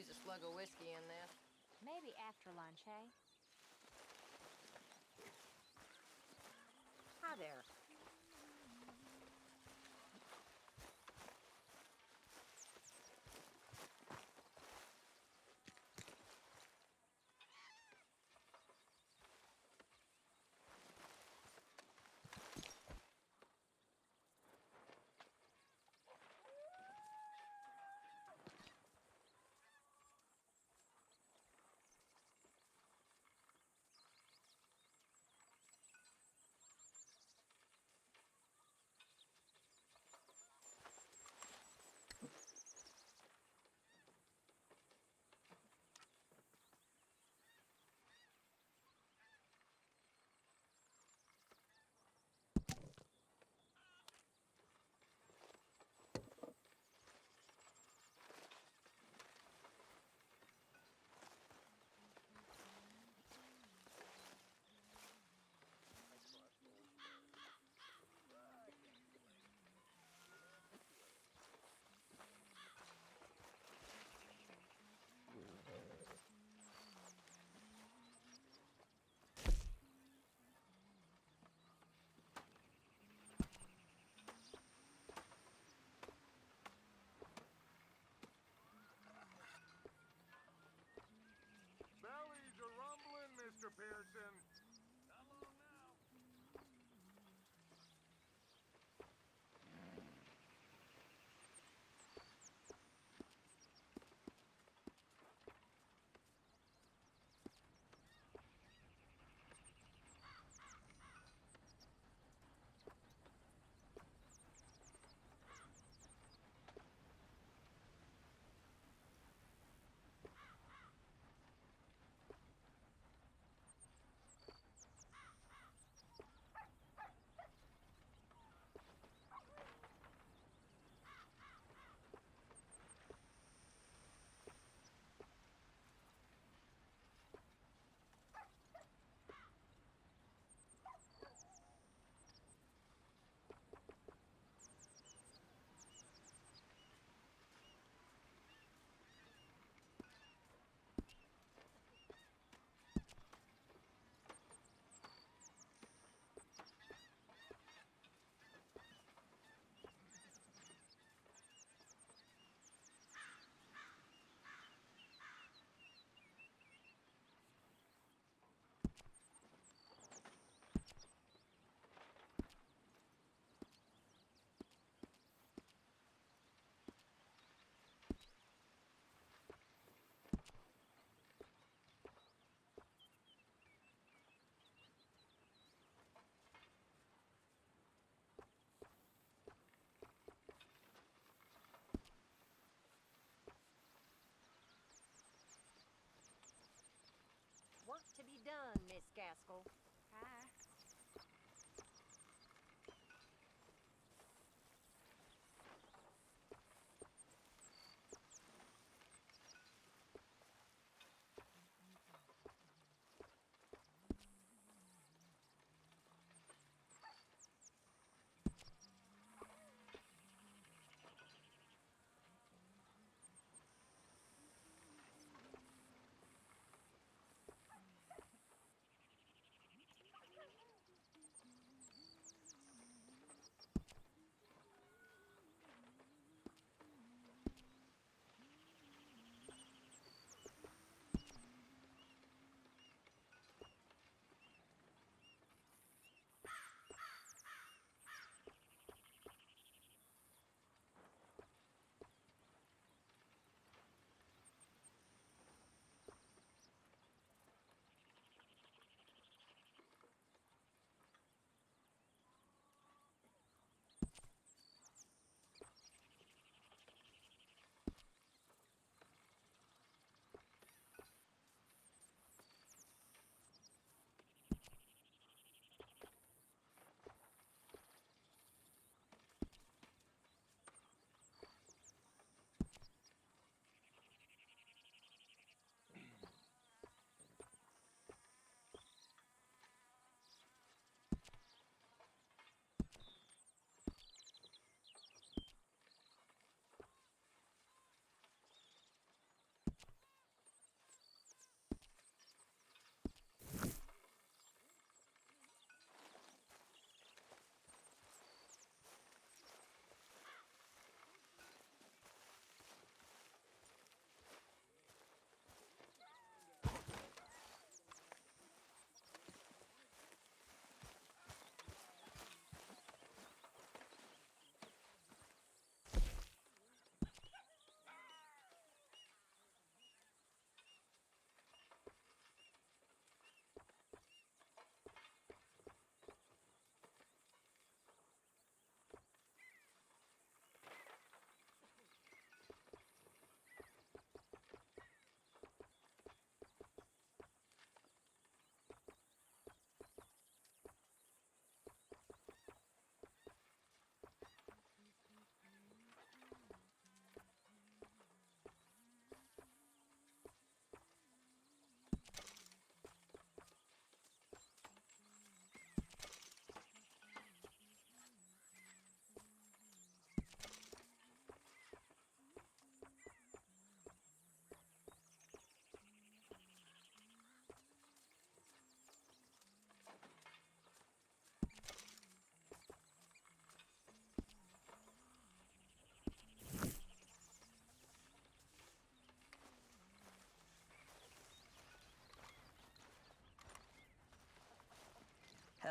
use a slug of whiskey in this. Maybe after lunch, hey? Hi there. Bellies are rumbling, Mr. Pearson. Not long now. Work to be done, Miss Gaskell. Hi.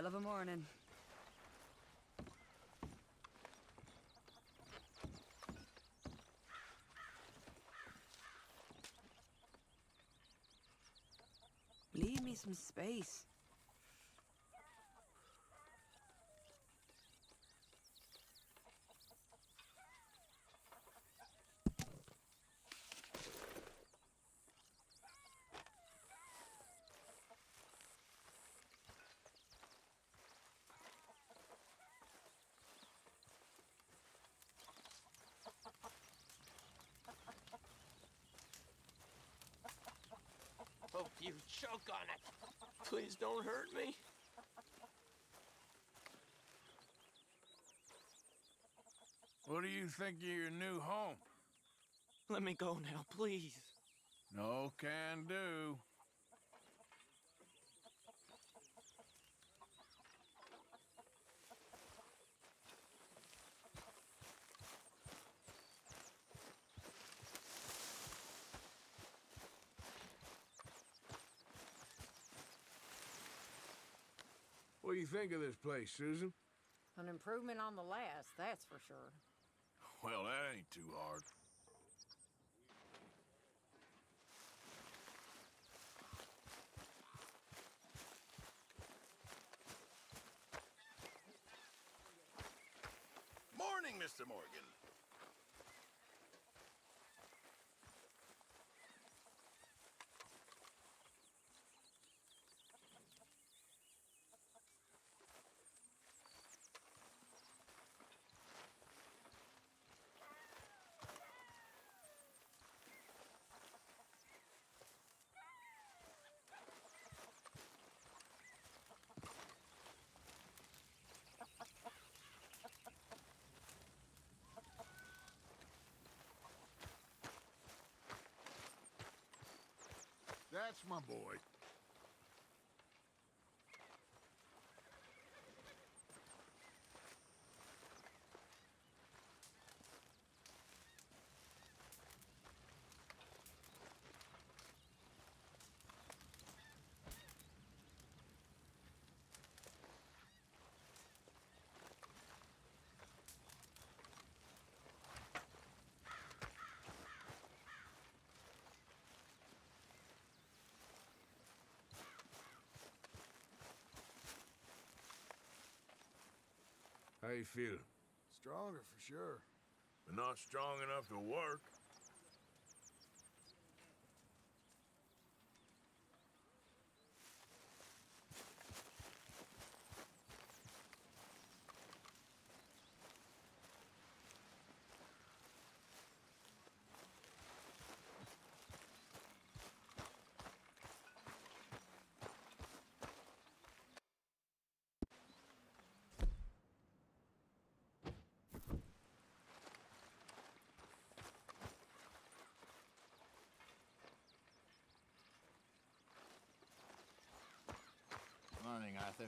Hell of a morning. Leave me some space. Hope you choke on it. Please don't hurt me. What do you think of your new home? Let me go now, please. No can do. What do you think of this place, Susan? An improvement on the last, that's for sure. Well, that ain't too hard. Morning, Mr. Morgan. That's my boy. How you feeling? Stronger for sure. But not strong enough to work. Morning, Arthur.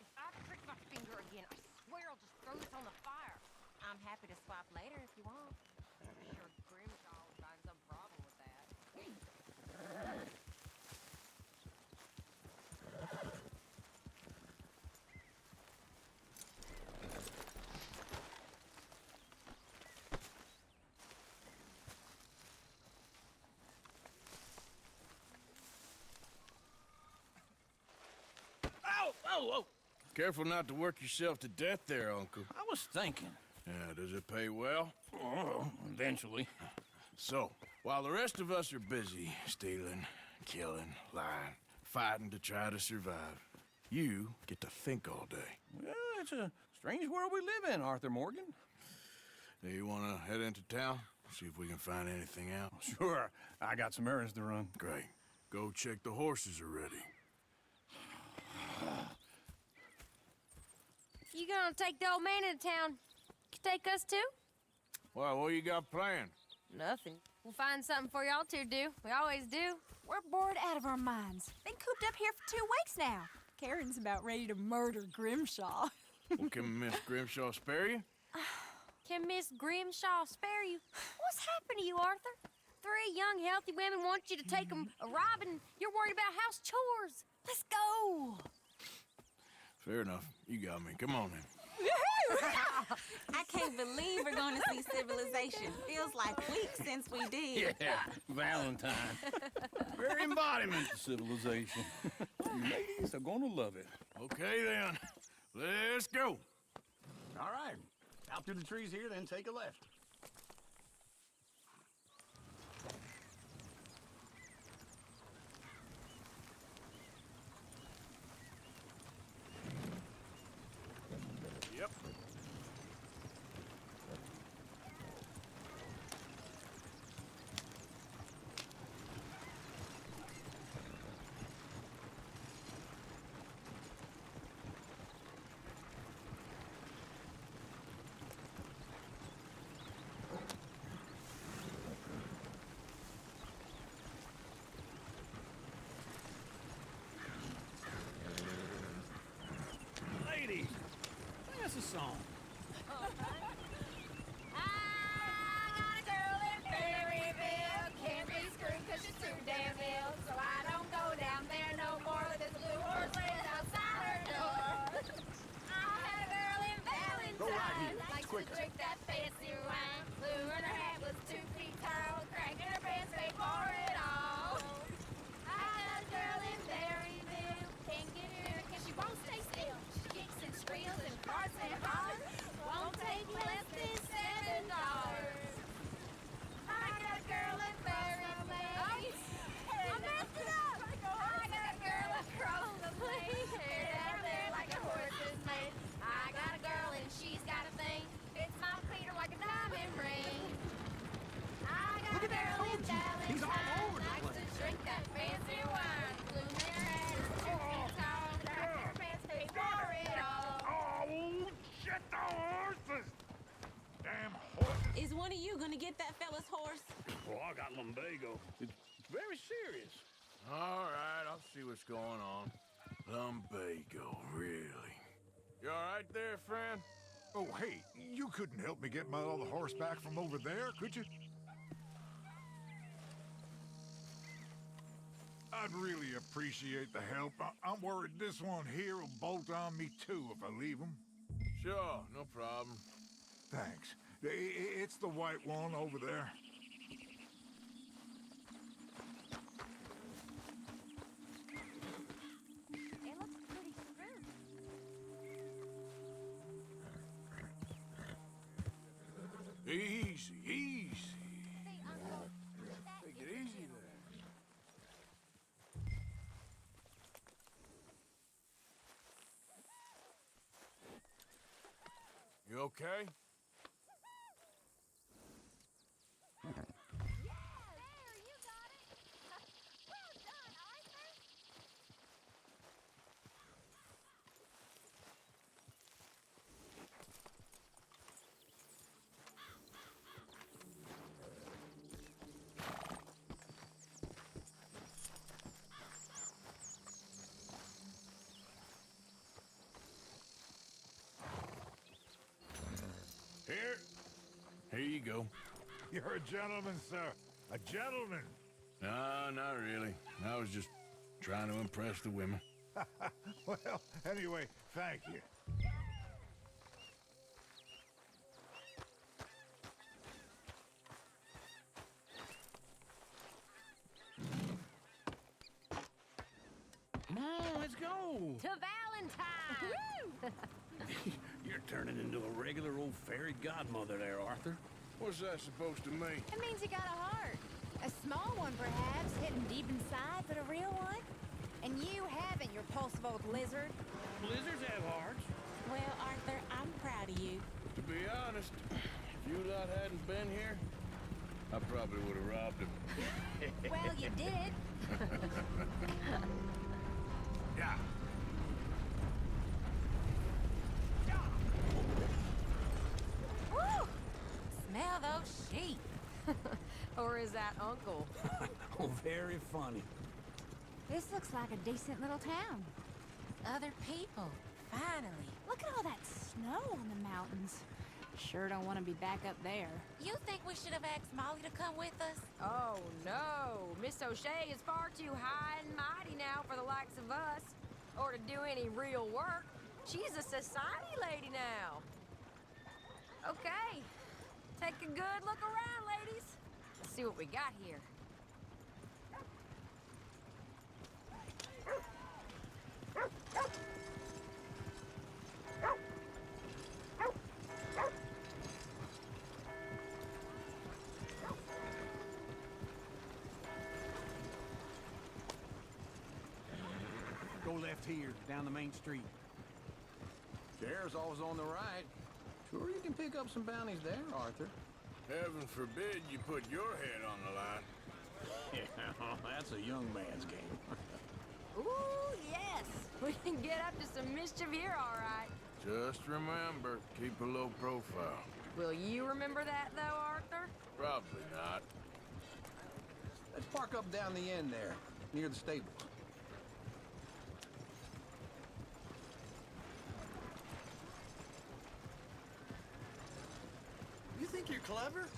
If I prick my finger again, I swear I'll just throw this on the fire. I'm happy to swap later if you want. I'm sure Grimjaw will find some problem with that. Ow! Oh, oh! Careful not to work yourself to death there, Uncle. I was thinking. Yeah, does it pay well? Oh, eventually. So, while the rest of us are busy stealing, killing, lying, fighting to try to survive, you get to think all day. Well, it's a strange world we live in, Arthur Morgan. Do you want to head into town? See if we can find anything out? Sure, I got some errands to run. Great. Go check the horses are ready. you gonna take the old man into town, take us too? Well, what you got planned? Nothing. We'll find something for y'all to do. We always do. We're bored out of our minds. Been cooped up here for 2 weeks now. Karen's about ready to murder Grimshaw. Well, can Miss Grimshaw spare you? Can Miss Grimshaw spare you? What's happened to you, Arthur? 3 young, healthy women want you to take them a robbing. You're worried about house chores. Let's go. Fair enough. You got me. Come on then. I can't believe we're going to see civilization. Feels like weeks since we did. Yeah, Valentine. Very embodiment of civilization. You ladies are gonna love it. Okay then. Let's go. All right. Out through the trees here, then take a left. Yep. Ladies, sing us a song. I got a girl in Berryville. Can't be screwed 'cause she's too damn ill. So I don't go down there no more with this blue horse laid outside her door. I had a girl in Valentine. Go right here. It's Likes to quicker. drink that fancy wine. Blue in her hat was 2 feet tall. Cranking her pants, paid for it all. I had a girl in Berryville. Can't get her 'cause she won't stay still. She kicks and squeals and farts and hollers. Won't take less than $7. I got a girl in Berryville. I messed it up. I got a girl across the place. Hair down there like a horse's mane. I got a girl and she's got a thing. Fits my Peter like a diamond ring. I got a girl in He's all Valentine. over the Likes to drink that fancy wine. Blue in her hat is 2 feet tall. Crack her pants, pay for it all. Oh, shit, the horses! Damn horses! Is one of you going to get that fella's horse? Oh, I got lumbago. It's very serious. All right, I'll see what's going on. Lumbago, really? You all right there, friend? Oh, hey, you couldn't help me get my other horse back from over there, could you? I'd really appreciate the help. I'm worried this one here will bolt on me too if I leave him. Sure, no problem. Thanks. It's the white one over there. It looks pretty screwed. Easy, easy. Hey, Uncle, that Take it easy there. You okay? There, you got it. Well done, Arthur. Here you go. You're a gentleman, sir. A gentleman. No, not really. I was just trying to impress the women. Well, anyway, thank you. Come on, let's go. To Valentine. You're turning into a regular old fairy godmother there, Arthur. What's that supposed to mean? It means you got a heart. A small one, perhaps, hidden deep inside, but a real one. And you haven't, you repulsive old lizard. Blizzards have hearts. Well, Arthur, I'm proud of you. To be honest, if you lot hadn't been here, I probably would have robbed him. Well, you did. Yeah. sheep. Or is that uncle? Oh, very funny. This looks like a decent little town. Other people. Finally. Look at all that snow on the mountains. Sure don't want to be back up there. You think we should have asked Molly to come with us? Oh, no. Miss O'Shea is far too high and mighty now for the likes of us. Or to do any real work. She's a society lady now. Okay. Take a good look around, ladies. Let's see what we got here. Go left here, down the main street. Sheriff's always on the right. Sure you can pick up some bounties there, Arthur. Heaven forbid you put your head on the line. Yeah, that's a young man's game. Ooh, yes. We can get up to some mischief here, all right. Just remember, keep a low profile. Will you remember that, though, Arthur? Probably not. Let's park up down the end there, near the stables. You think you're clever?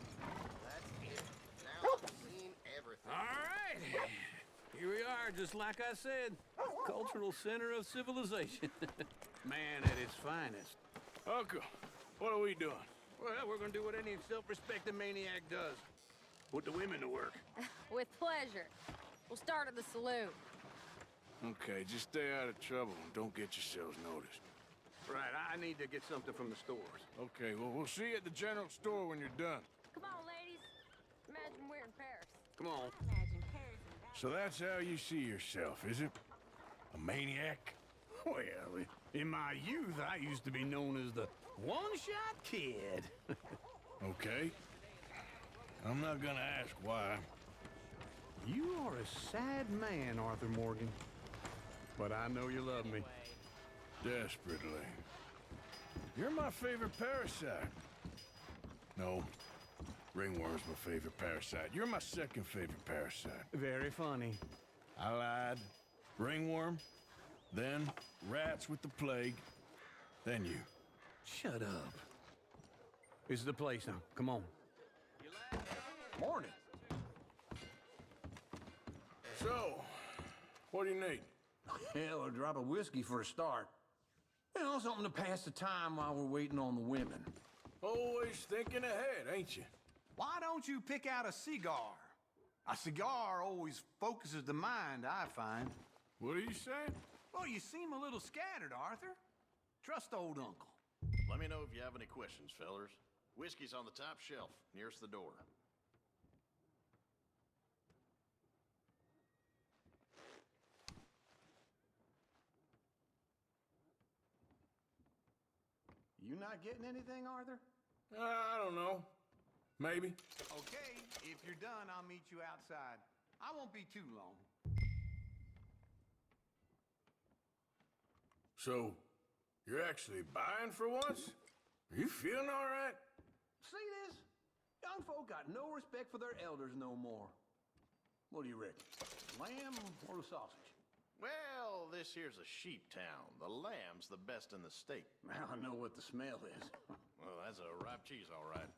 That's it. Now I've seen everything. All right. Here we are, just like I said. Cultural center of civilization. Man at its finest. Uncle, what are we doing? Well, we're gonna do what any self-respecting maniac does. Put the women to work. With pleasure. We'll start at the saloon. Okay, just stay out of trouble and don't get yourselves noticed. Right, I need to get something from the stores. Okay, well, we'll see you at the general store when you're done. Come on, ladies. Imagine we're in Paris. Come on. Imagine Paris and that. So that's how you see yourself, is it? A maniac? Well, in my youth, I used to be known as the one-shot kid. Okay. I'm not gonna ask why. You are a sad man, Arthur Morgan. But I know you love me. Desperately. You're my favorite parasite. No, ringworm's my favorite parasite. You're my second favorite parasite. Very funny. I lied. Ringworm, then rats with the plague, then you. Shut up. This is the place now. Come on. Morning. So, what do you need? Hell, a drop of whiskey for a start. You know, something to pass the time while we're waiting on the women. Always thinking ahead, ain't you? Why don't you pick out a cigar? A cigar always focuses the mind, I find. What are you saying? Well, you seem a little scattered, Arthur. Trust old uncle. Let me know if you have any questions, fellers. Whiskey's on the top shelf, nearest the door. You not getting anything, Arthur? I don't know. Maybe. Okay, if you're done, I'll meet you outside. I won't be too long. So, you're actually buying for once? Are you feeling all right? See this? Young folk got no respect for their elders no more. What do you reckon? Lamb or the sausage? Well, this here's a sheep town. The lamb's the best in the state. Now I know what the smell is. Well, that's a ripe cheese, all right.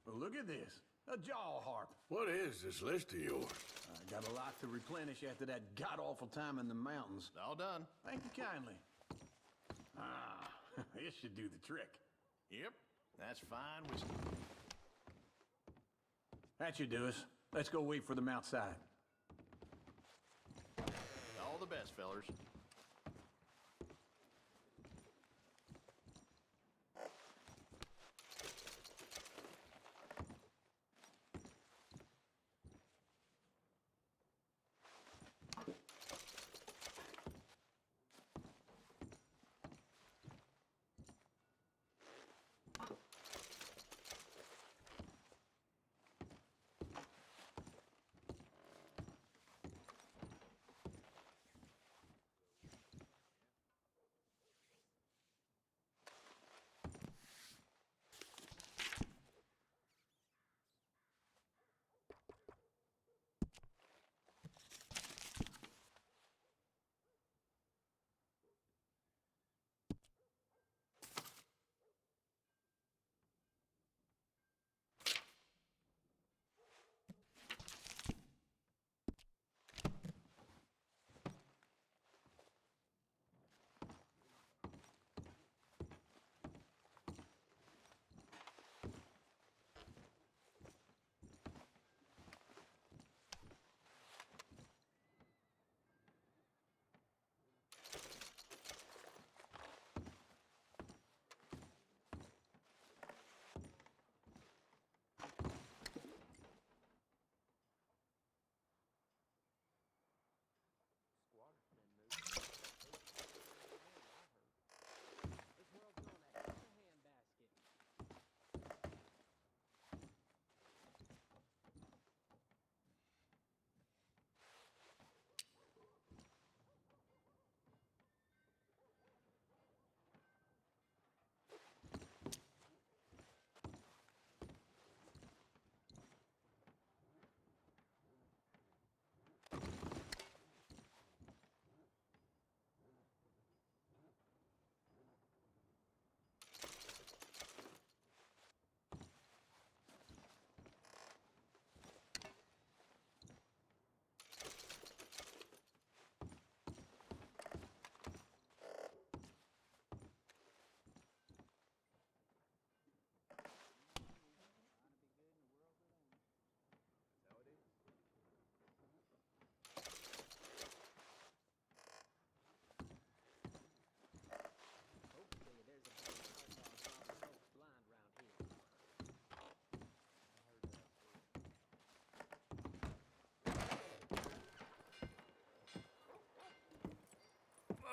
Well, look at this. A jaw harp. What is this list of yours? I got a lot to replenish after that god-awful time in the mountains. All done. Thank you kindly. Ah, this should do the trick. Yep, that's fine whiskey. That should do us. Let's go wait for them outside. All the best, fellers.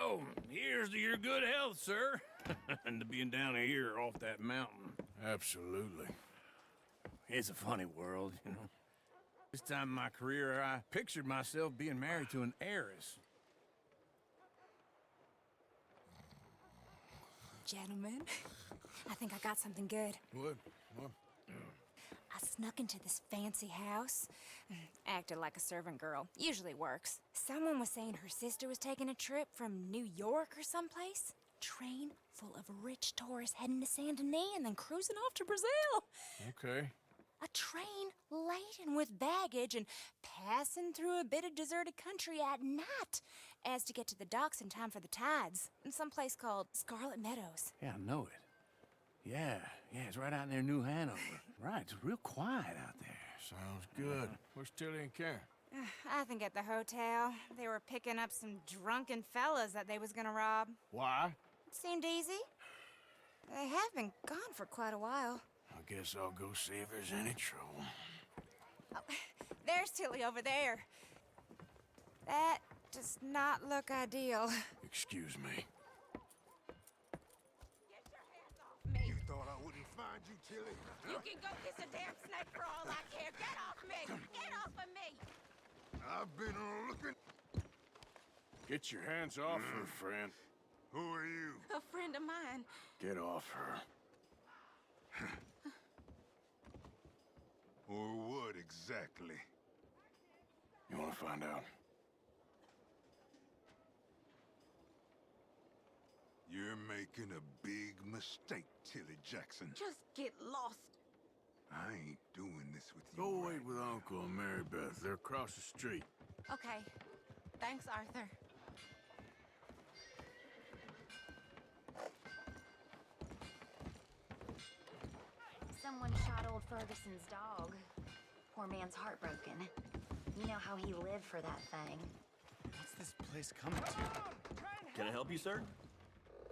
Well, here's to your good health, sir. And to being down here off that mountain. Absolutely. It's a funny world, you know. This time in my career, I pictured myself being married to an heiress. Gentlemen, I think I got something good. What? I snuck into this fancy house, acted like a servant girl. Usually works. Someone was saying her sister was taking a trip from New York or someplace. Train full of rich tourists heading to Saint Denis and then cruising off to Brazil. Okay. A train laden with baggage and passing through a bit of deserted country at night as to get to the docks in time for the tides in some place called Scarlet Meadows. Yeah, I know it. Yeah, it's right out near New Hanover. Right, it's real quiet out there. Sounds good. Where's Tilly and Karen? I think at the hotel. They were picking up some drunken fellas that they was gonna rob. Why? It seemed easy. They have been gone for quite a while. I guess I'll go see if there's any trouble. Oh, there's Tilly over there. That does not look ideal. Excuse me. You thought I wouldn't find you, Tilly? You can go kiss a damn snake for all I care. Get off me! Get off of me! I've been looking. Get your hands off her, friend. Who are you? A friend of mine. Get off her. Or what exactly? You want to find out? You're making a big mistake, Tilly Jackson. Just get lost. I ain't doing this with you. Go wait with Uncle and Mary Beth. They're across the street. Okay. Thanks, Arthur. Someone shot old Ferguson's dog. Poor man's heartbroken. You know how he lived for that thing. What's this place coming to? Can I help you, sir?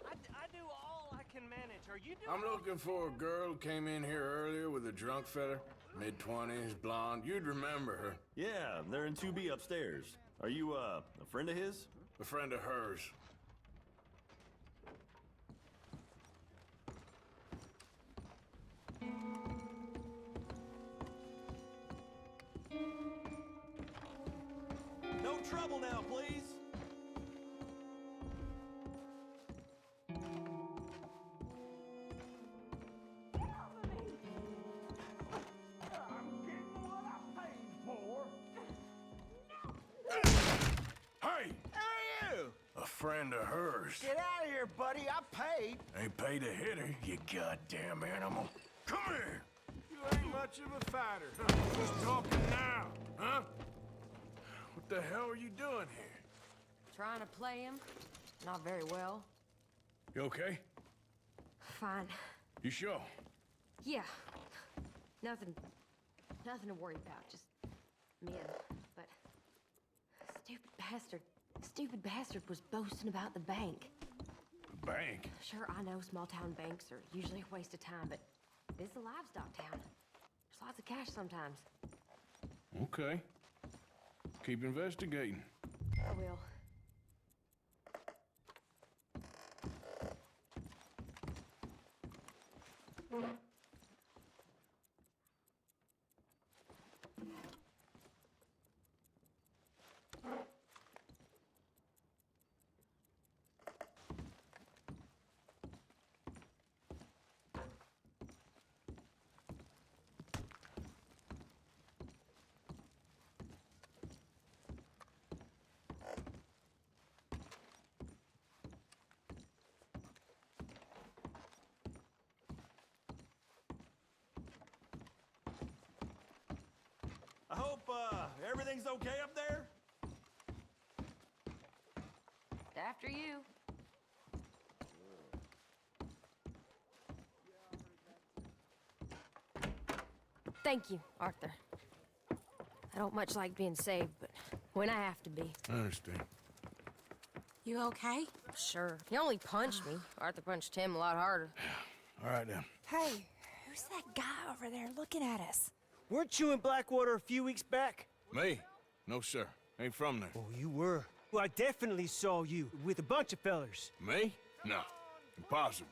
I do all I can manage. Are you doing? I'm looking for a girl who came in here earlier with a drunk fella. Mid-20s, blonde. You'd remember her. Yeah, they're in 2B upstairs. Are you, a friend of his? A friend of hers. No trouble now, please. Hey! Who are you? A friend of hers. Get out of here, buddy. I paid. Ain't paid to hit her, you goddamn animal. Come here! You ain't much of a fighter. Who's talking now, huh? What the hell are you doing here? Trying to play him. Not very well. You okay? Fine. You sure? Yeah. Nothing to worry about. Just men. But stupid bastard was boasting about the bank. The bank? Sure, I know small town banks are usually a waste of time, but this is a livestock town. There's lots of cash sometimes. Okay. Keep investigating. I will. I hope, everything's okay up there? After you. Thank you, Arthur. I don't much like being saved, but when I have to be. I understand. You okay? Sure. He only punched me. Arthur punched him a lot harder. All right, then. Hey, who's that guy over there looking at us? Weren't you in Blackwater a few weeks back? Me? No, sir. Ain't from there. Oh, you were. Well, I definitely saw you with a bunch of fellers. Me? No. Impossible.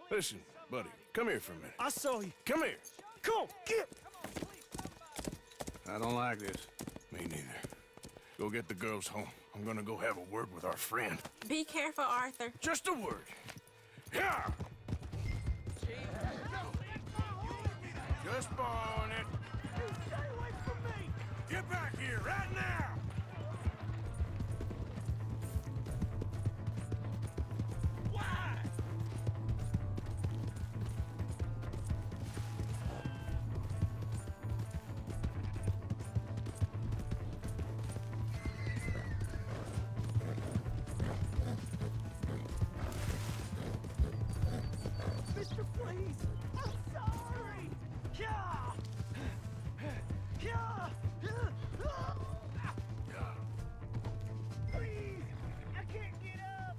Listen, buddy, come here for a minute. I saw you. Come here. Come on, get! I don't like this. Me neither. Go get the girls home. I'm gonna go have a word with our friend. Be careful, Arthur. Just a word. Yeah! Just borrowing it. Stay away from me! Get back here, right now! Why? Mister, please! I'm sorry! Yeah! Yeah! Please! I can't get up!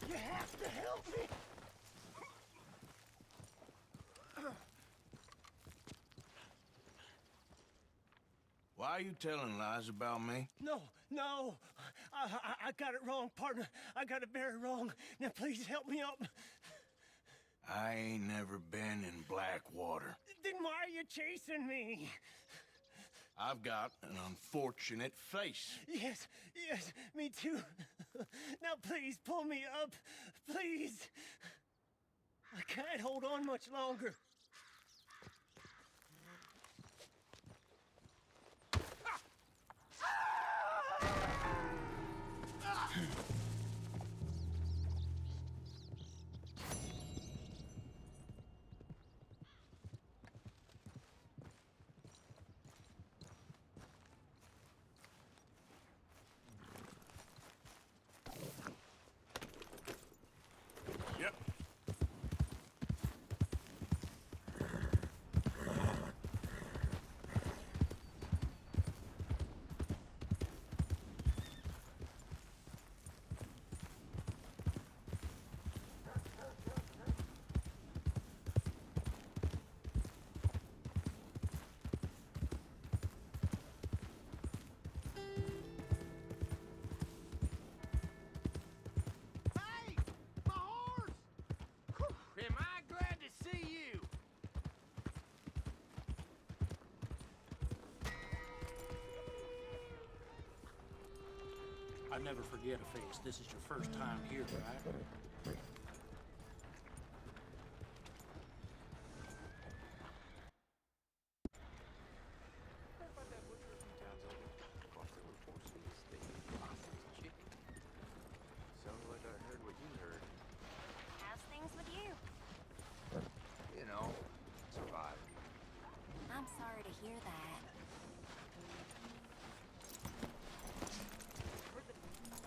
You have to help me! Why are you telling lies about me? No, no! I got it wrong, partner. I got it very wrong. Now please help me up. I ain't never been in Blackwater. Then why are you chasing me? I've got an unfortunate face. Yes, yes, me too. Now please pull me up, please. I can't hold on much longer. Yep. Hey! My horse! Am I glad to see you? I never forget a face. This is your first time here, right? Sounds like I heard what you heard. How's things with you? You know, surviving. I'm sorry to hear that.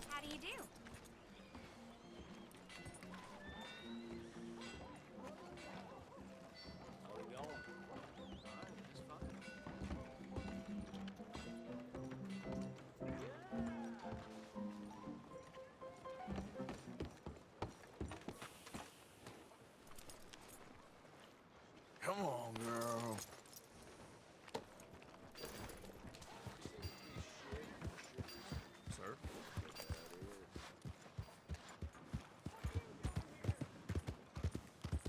How do you do? How we going? Fine, just fine. Come on, girl. Sir?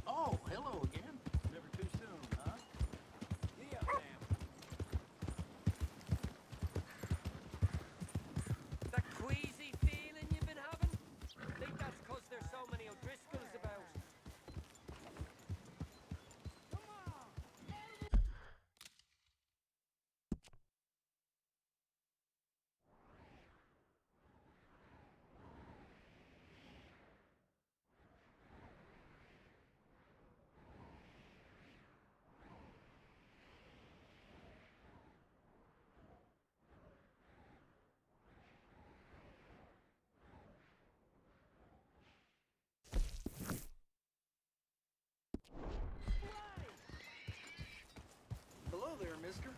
Oh, hello again. Never too soon, huh? Yeah, ma'am. That queasy feeling you've been having? I think that's 'cause there's so many O'Driscolls about. Hello there, mister.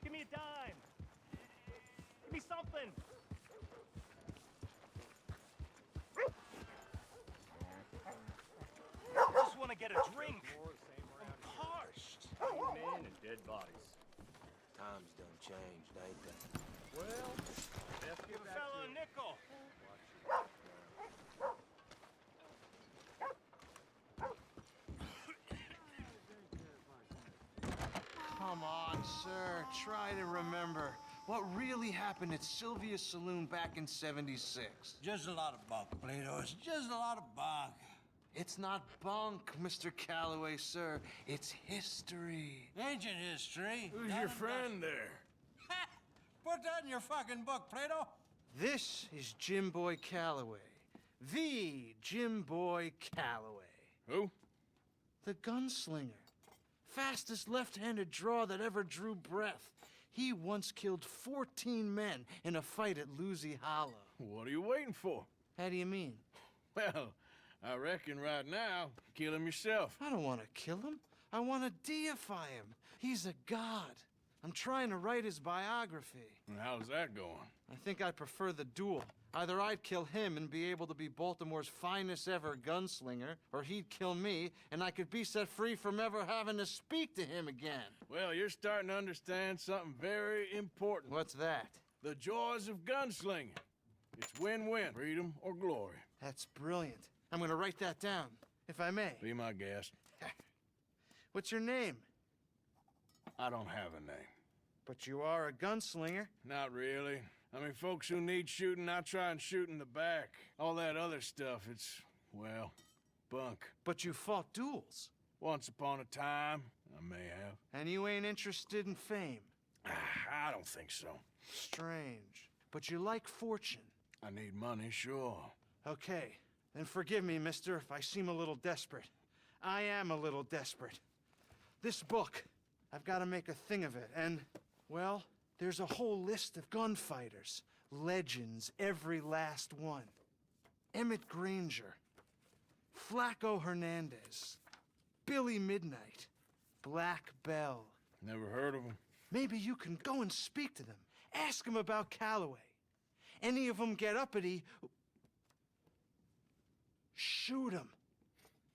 Give me a dime. Give me something. I just want to get a drink. I'm parched. Men and dead bodies. Times done changed, ain't they? Well, best Give get a back fella to a nickel. Come on, sir. Try to remember what really happened at Sylvia's Saloon back in '76. Just a lot of bunk, Plato. It's just a lot of bunk. It's not bunk, Mr. Calloway, sir. It's history. Ancient history. Who's your friend there? Put that in your fucking book, Plato. This is Jim Boy Calloway. The Jim Boy Calloway. Who? The gunslinger. Fastest left-handed draw that ever drew breath. He once killed 14 men in a fight at Lucy Hollow. What are you waiting for? How do you mean? Well, I reckon right now, kill him yourself. I don't want to kill him. I want to deify him. He's a god. I'm trying to write his biography. And how's that going? I think I prefer the duel. Either I'd kill him and be able to be Baltimore's finest ever gunslinger, or he'd kill me and I could be set free from ever having to speak to him again. Well, you're starting to understand something very important. What's that? The joys of gunslinging. It's win-win, freedom or glory. That's brilliant. I'm gonna write that down, if I may. Be my guest. What's your name? I don't have a name. But you are a gunslinger. Not really. I mean, folks who need shooting, I try and shoot in the back. All that other stuff, it's, well, bunk. But you fought duels. Once upon a time, I may have. And you ain't interested in fame. I don't think so. Strange. But you like fortune. I need money, sure. Okay. Then forgive me, mister, if I seem a little desperate. I am a little desperate. This book, I've got to make a thing of it, and, well, there's a whole list of gunfighters. Legends, every last one. Emmett Granger, Flaco Hernandez, Billy Midnight, Black Bell. Never heard of them. Maybe you can go and speak to them. Ask them about Calloway. Any of them get uppity, shoot them.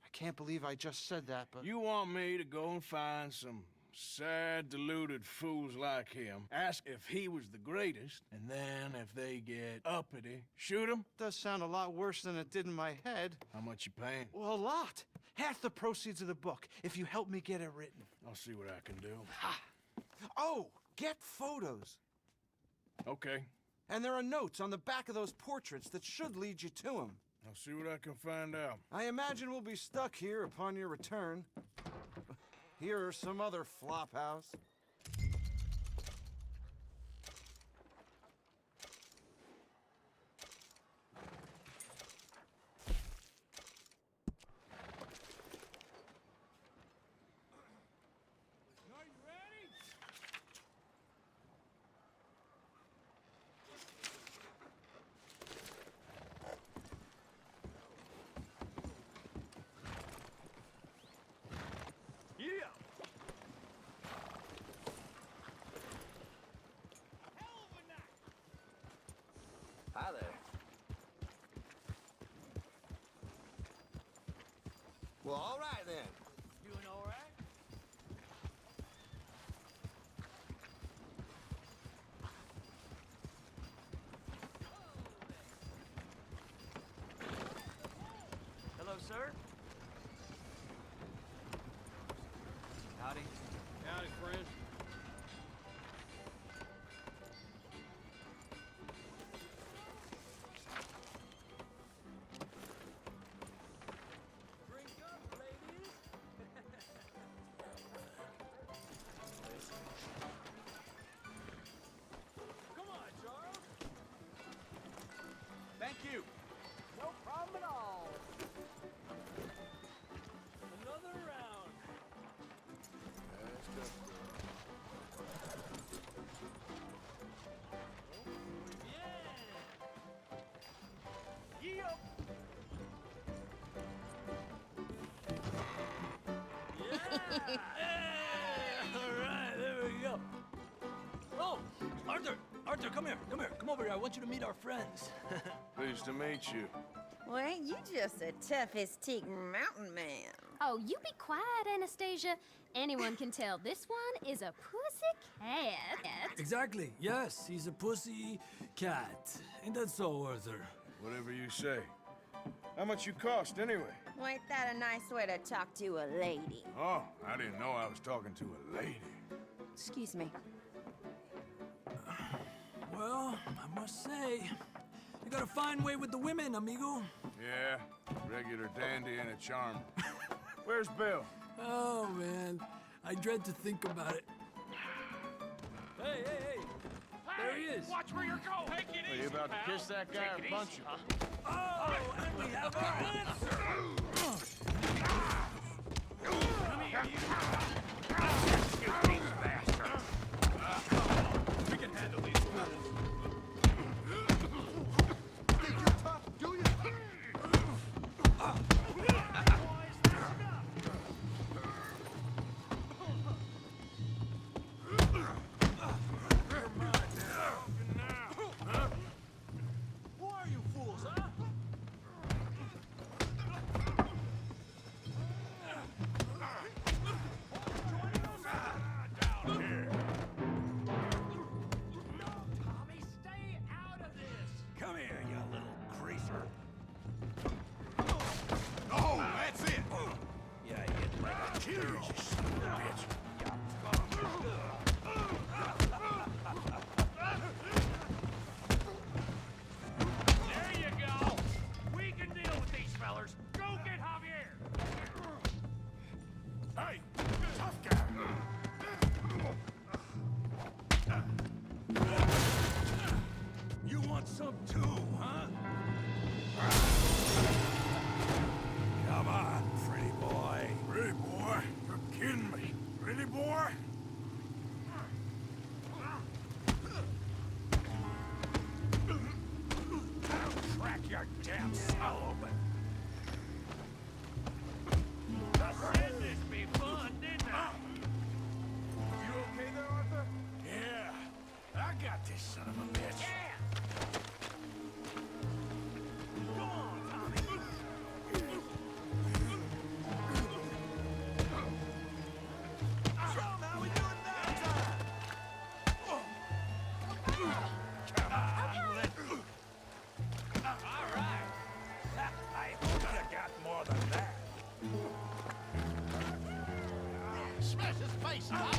I can't believe I just said that, but... You want me to go and find some sad, deluded fools like him, ask if he was the greatest, and then if they get uppity, shoot him? Does sound a lot worse than it did in my head. How much you paying? Well, a lot. Half the proceeds of the book, if you help me get it written. I'll see what I can do. Ha! Oh, get photos. Okay. And there are notes on the back of those portraits that should lead you to him. I'll see what I can find out. I imagine we'll be stuck here upon your return. Here are some other flophouse. Hi there. Well, all right then. Doing all right? Hello, sir. Howdy. Howdy, friend. Drink up, ladies. come here. Come over here. I want you to meet our friends. Pleased to meet you. Well, ain't you just the toughest teak mountain man? Oh, you be quiet, Anastasia. Anyone can tell this one is a pussy cat. Exactly. Yes, he's a pussy cat. Ain't that so, Arthur? Whatever you say. How much you cost, anyway? Well, ain't that a nice way to talk to a lady? Oh, I didn't know I was talking to a lady. Excuse me. Well, I must say, you got a fine way with the women, amigo. Yeah, regular dandy and a charm. Where's Bill? Oh, man. I dread to think about it. Hey! There he is. Watch where you're going. Take it Are you about to kiss that guy or punch him? Oh, and we have our answer. Come here, you stupid bastard. We can handle these fools. Think you're tough, do you? Who are you fools, huh? Tommy, stay out of this! Come here, you little greaser. Oh, that's it! Yeah, you like a kill you, son of a bitch. There you go! We can deal with these fellers. Go get Javier! Hey, tough guy! You want some too, huh? Come on, pretty boy. Pretty boy? You're kidding me. Pretty boy? I'll crack your damn skull open. I said this be fun, didn't I? You okay there, Arthur? Yeah. I got this son of a bitch. Come on, Tommy! So, how we doing now, all right. I hope you got more than that. Smash his face, Tommy!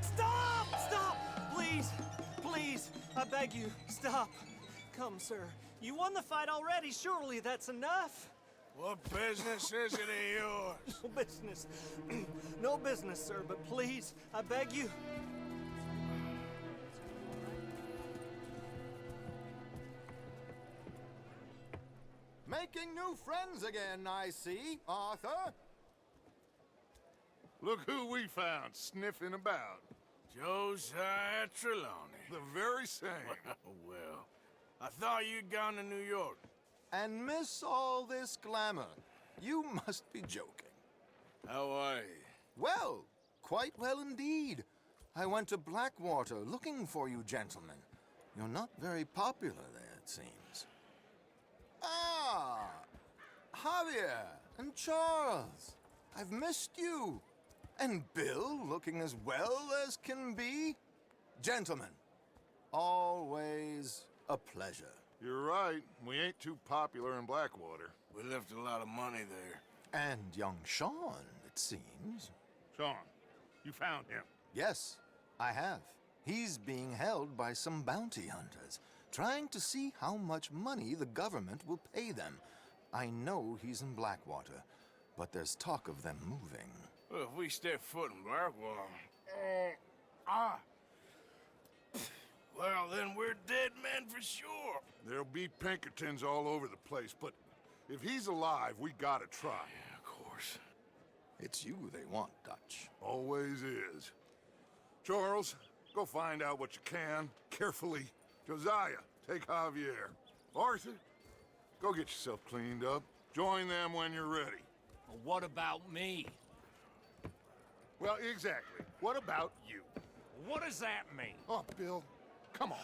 Stop! Stop! Please! Please! I beg you, stop. Come, sir. You won the fight already. Surely that's enough. What business is it of yours? No business. No business, sir, but please, I beg you. Making new friends again, I see, Arthur. Look who we found sniffing about. Josiah Trelawney. The very same. Well, I thought you'd gone to New York. And miss all this glamour. You must be joking. How are you? Well, quite well indeed. I went to Blackwater looking for you gentlemen. You're not very popular there, it seems. Ah! Javier and Charles. I've missed you. And Bill looking as well as can be. Gentlemen, always a pleasure. You're right. We ain't too popular in Blackwater. We left a lot of money there. And young Sean, it seems. Sean, you found him. Yes, I have. He's being held by some bounty hunters, trying to see how much money the government will pay them. I know he's in Blackwater, but there's talk of them moving. Well, if we step foot in Blackwater... Well, then we're dead men for sure. There'll be Pinkertons all over the place, but if he's alive, we gotta try. Yeah, of course. It's you they want, Dutch. Always is. Charles, Go find out what you can, carefully. Josiah, take Javier. Arthur, go get yourself cleaned up. Join them when you're ready. Well, what about me? Well, exactly. What about you? What does that mean? Oh, Bill, come on.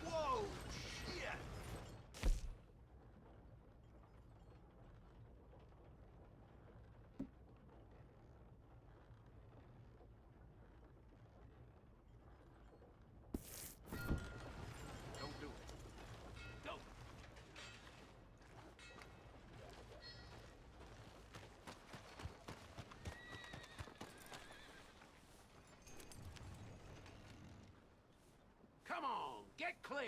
Whoa, shit! Don't do it. Don't. Come on, get clear.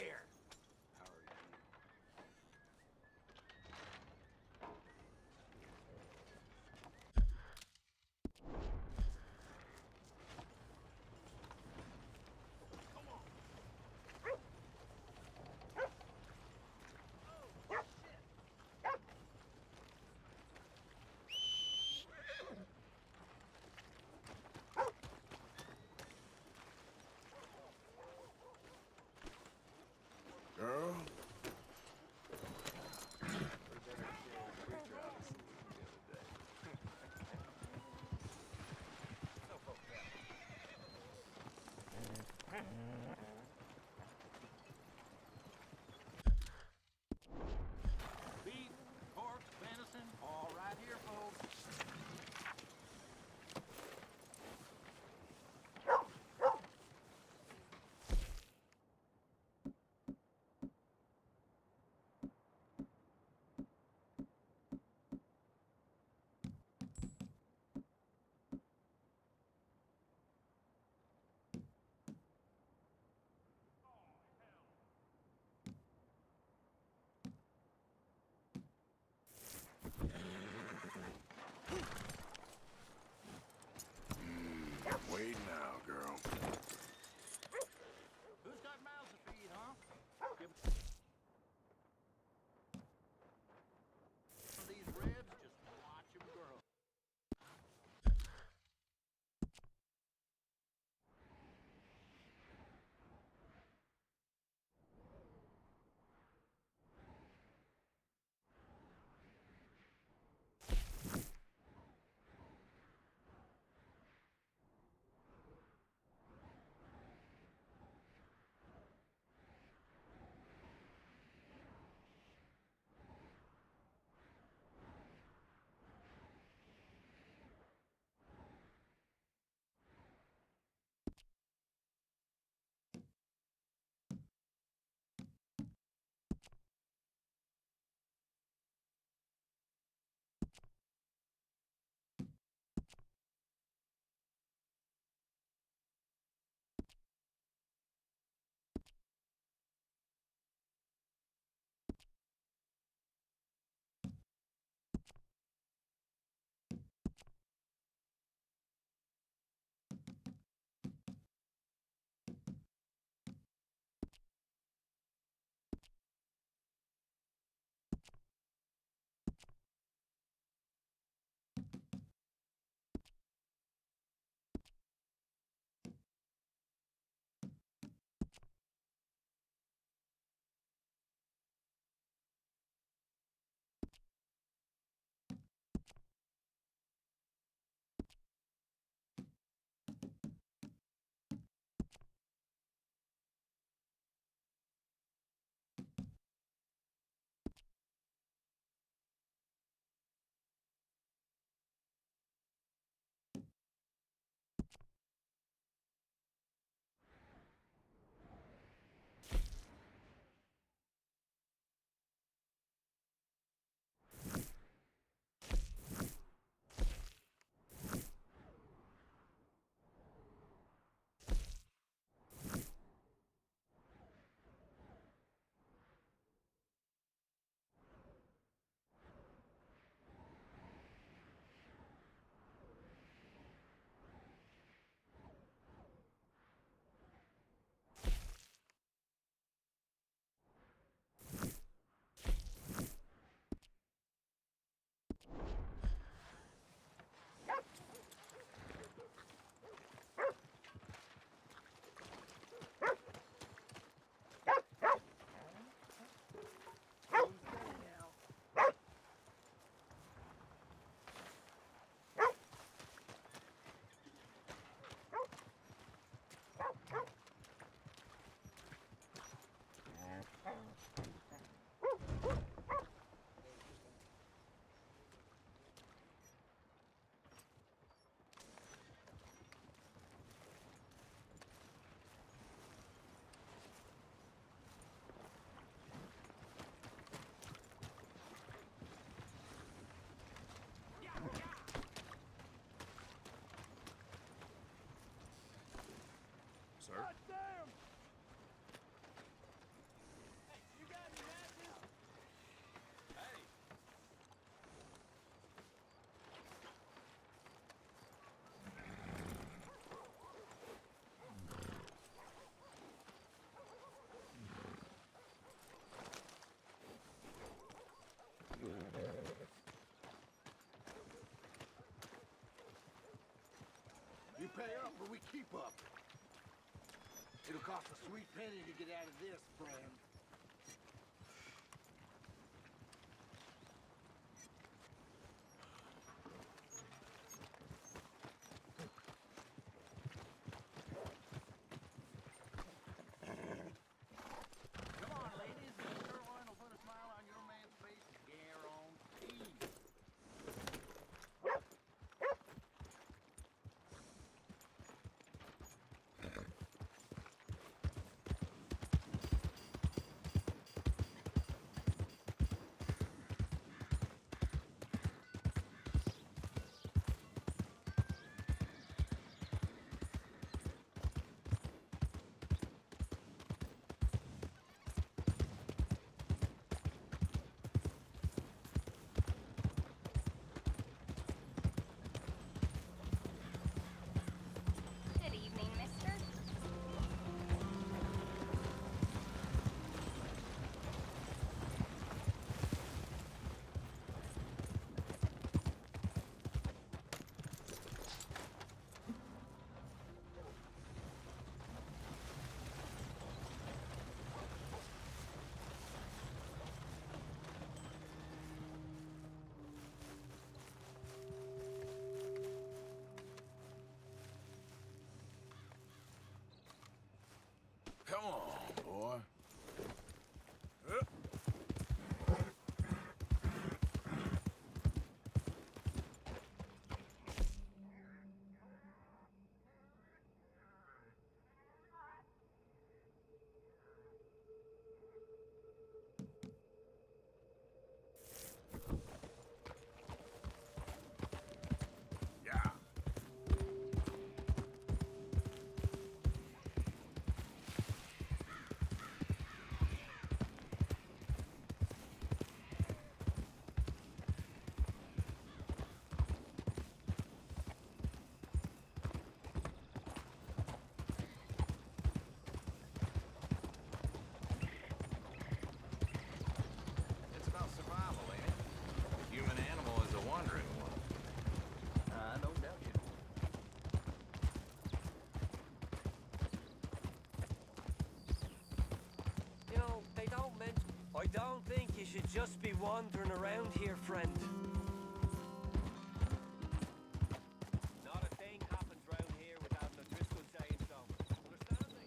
pay up or we keep up. It'll cost a sweet penny to get out of this, friend. Come on, ladies. This sirloin will put a smile on your man's face, guaranteed. Good evening, mister. Come on, boy. Yeah. It's about survival, ain't it? The human animal is a wandering one. I don't doubt you. You know, they don't mention. I don't think you should just be wandering around here, friend. Not a thing happens round here without an O'Driscoll saying so. Understanding?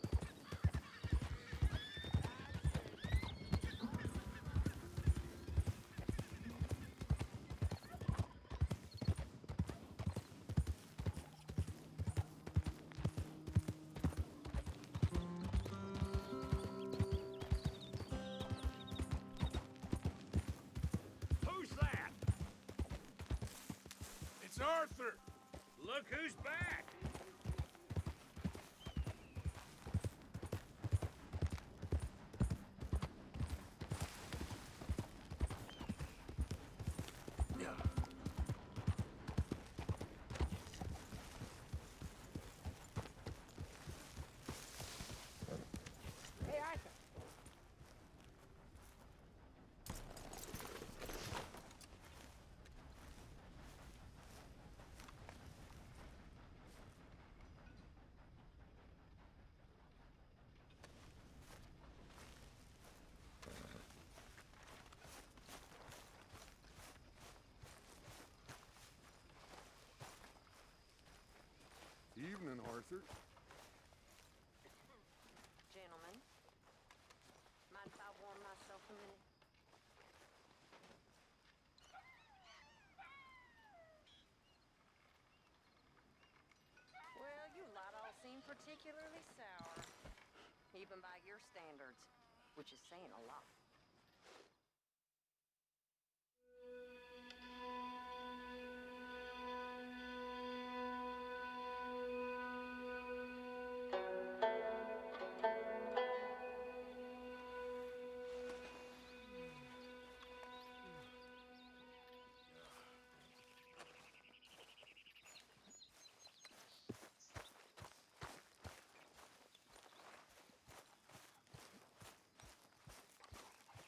Who's that? It's Arthur. Look who's back! Yeah. Hey, Arthur. Evening, Arthur. Gentlemen, mind if I warm myself a minute? Well, you lot all seem particularly sour. Even by your standards, which is saying a lot.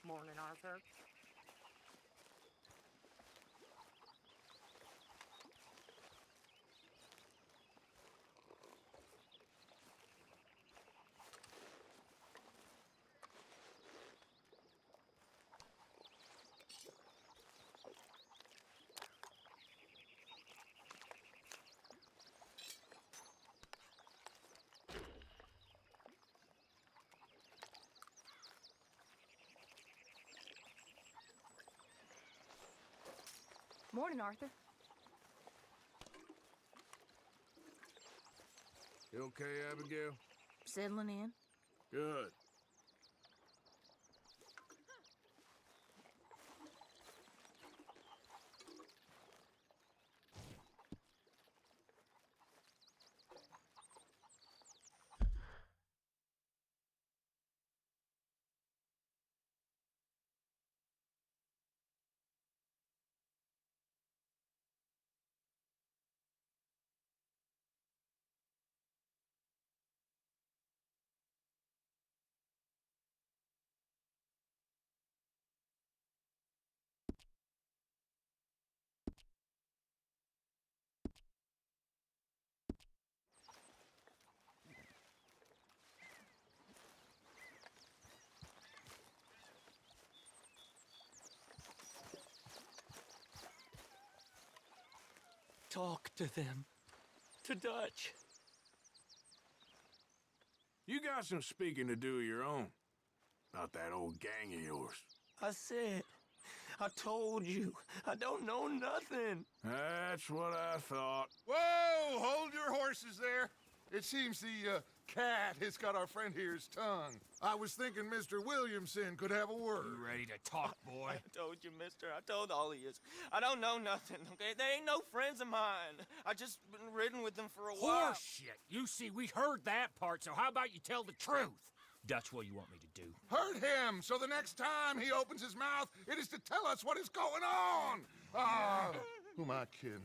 Morning, Arthur. Morning, Arthur. You okay, Abigail? Settling in. Good. Talk to them. To Dutch. You got some speaking to do of your own. About that old gang of yours. I told you, I don't know nothing. That's what I thought. Whoa! Hold your horses there. It seems the cat has got our friend here's tongue. I was thinking Mr. Williamson could have a word. You ready to talk, boy? I told you, mister. I told all of you. I don't know nothing, okay? They ain't no friends of mine. I just been ridden with them for a while. Horseshit! You see, we heard that part, so how about you tell the truth? Dutch, what do you want me to do? Hurt him, so the next time he opens his mouth, it is to tell us what is going on. Who am I kidding?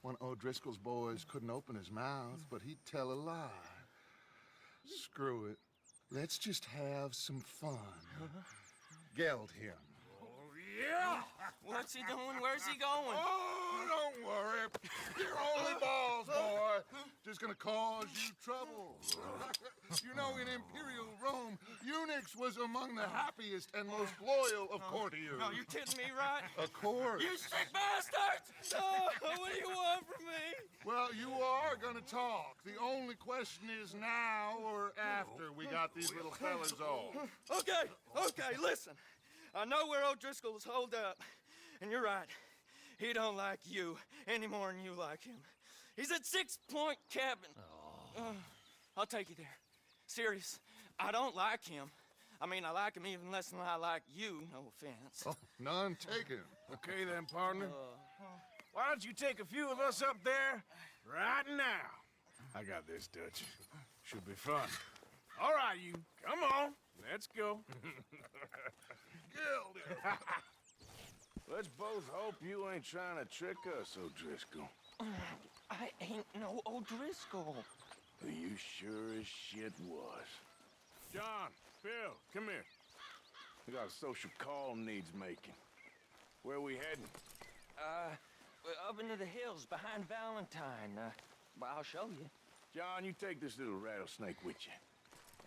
One of O'Driscoll's boys couldn't open his mouth, but he'd tell a lie. Screw it. Let's just have some fun. Geld him. Yeah! What's he doing? Where's he going? Oh, don't worry. You're only balls, boy. Just gonna cause you trouble. You know, in Imperial Rome, eunuchs was among the happiest and most loyal of courtiers. No, you kidding me, right? Of course. You sick bastards! Oh, what do you want from me? Well, you are gonna talk. The only question is now or after we got these little fellas off. Okay, listen. I know where O'Driscoll's holed up, and you're right. He don't like you any more than you like him. He's at 6 Point Cabin. I'll take you there. Serious, I don't like him. I mean, I like him even less than I like you, no offense. Oh, none taken. Okay then, partner. Why don't you take a few of us up there right now? I got this, Dutch. Should be fun. All right, you. Come on. Let's go. Let's both hope you ain't trying to trick us, O'Driscoll. I ain't no O'Driscoll. You sure as shit was. John, Phil, come here. We got a social call needs making. Where we heading? Up into the hills behind Valentine. Well, I'll show you. John, you take this little rattlesnake with you.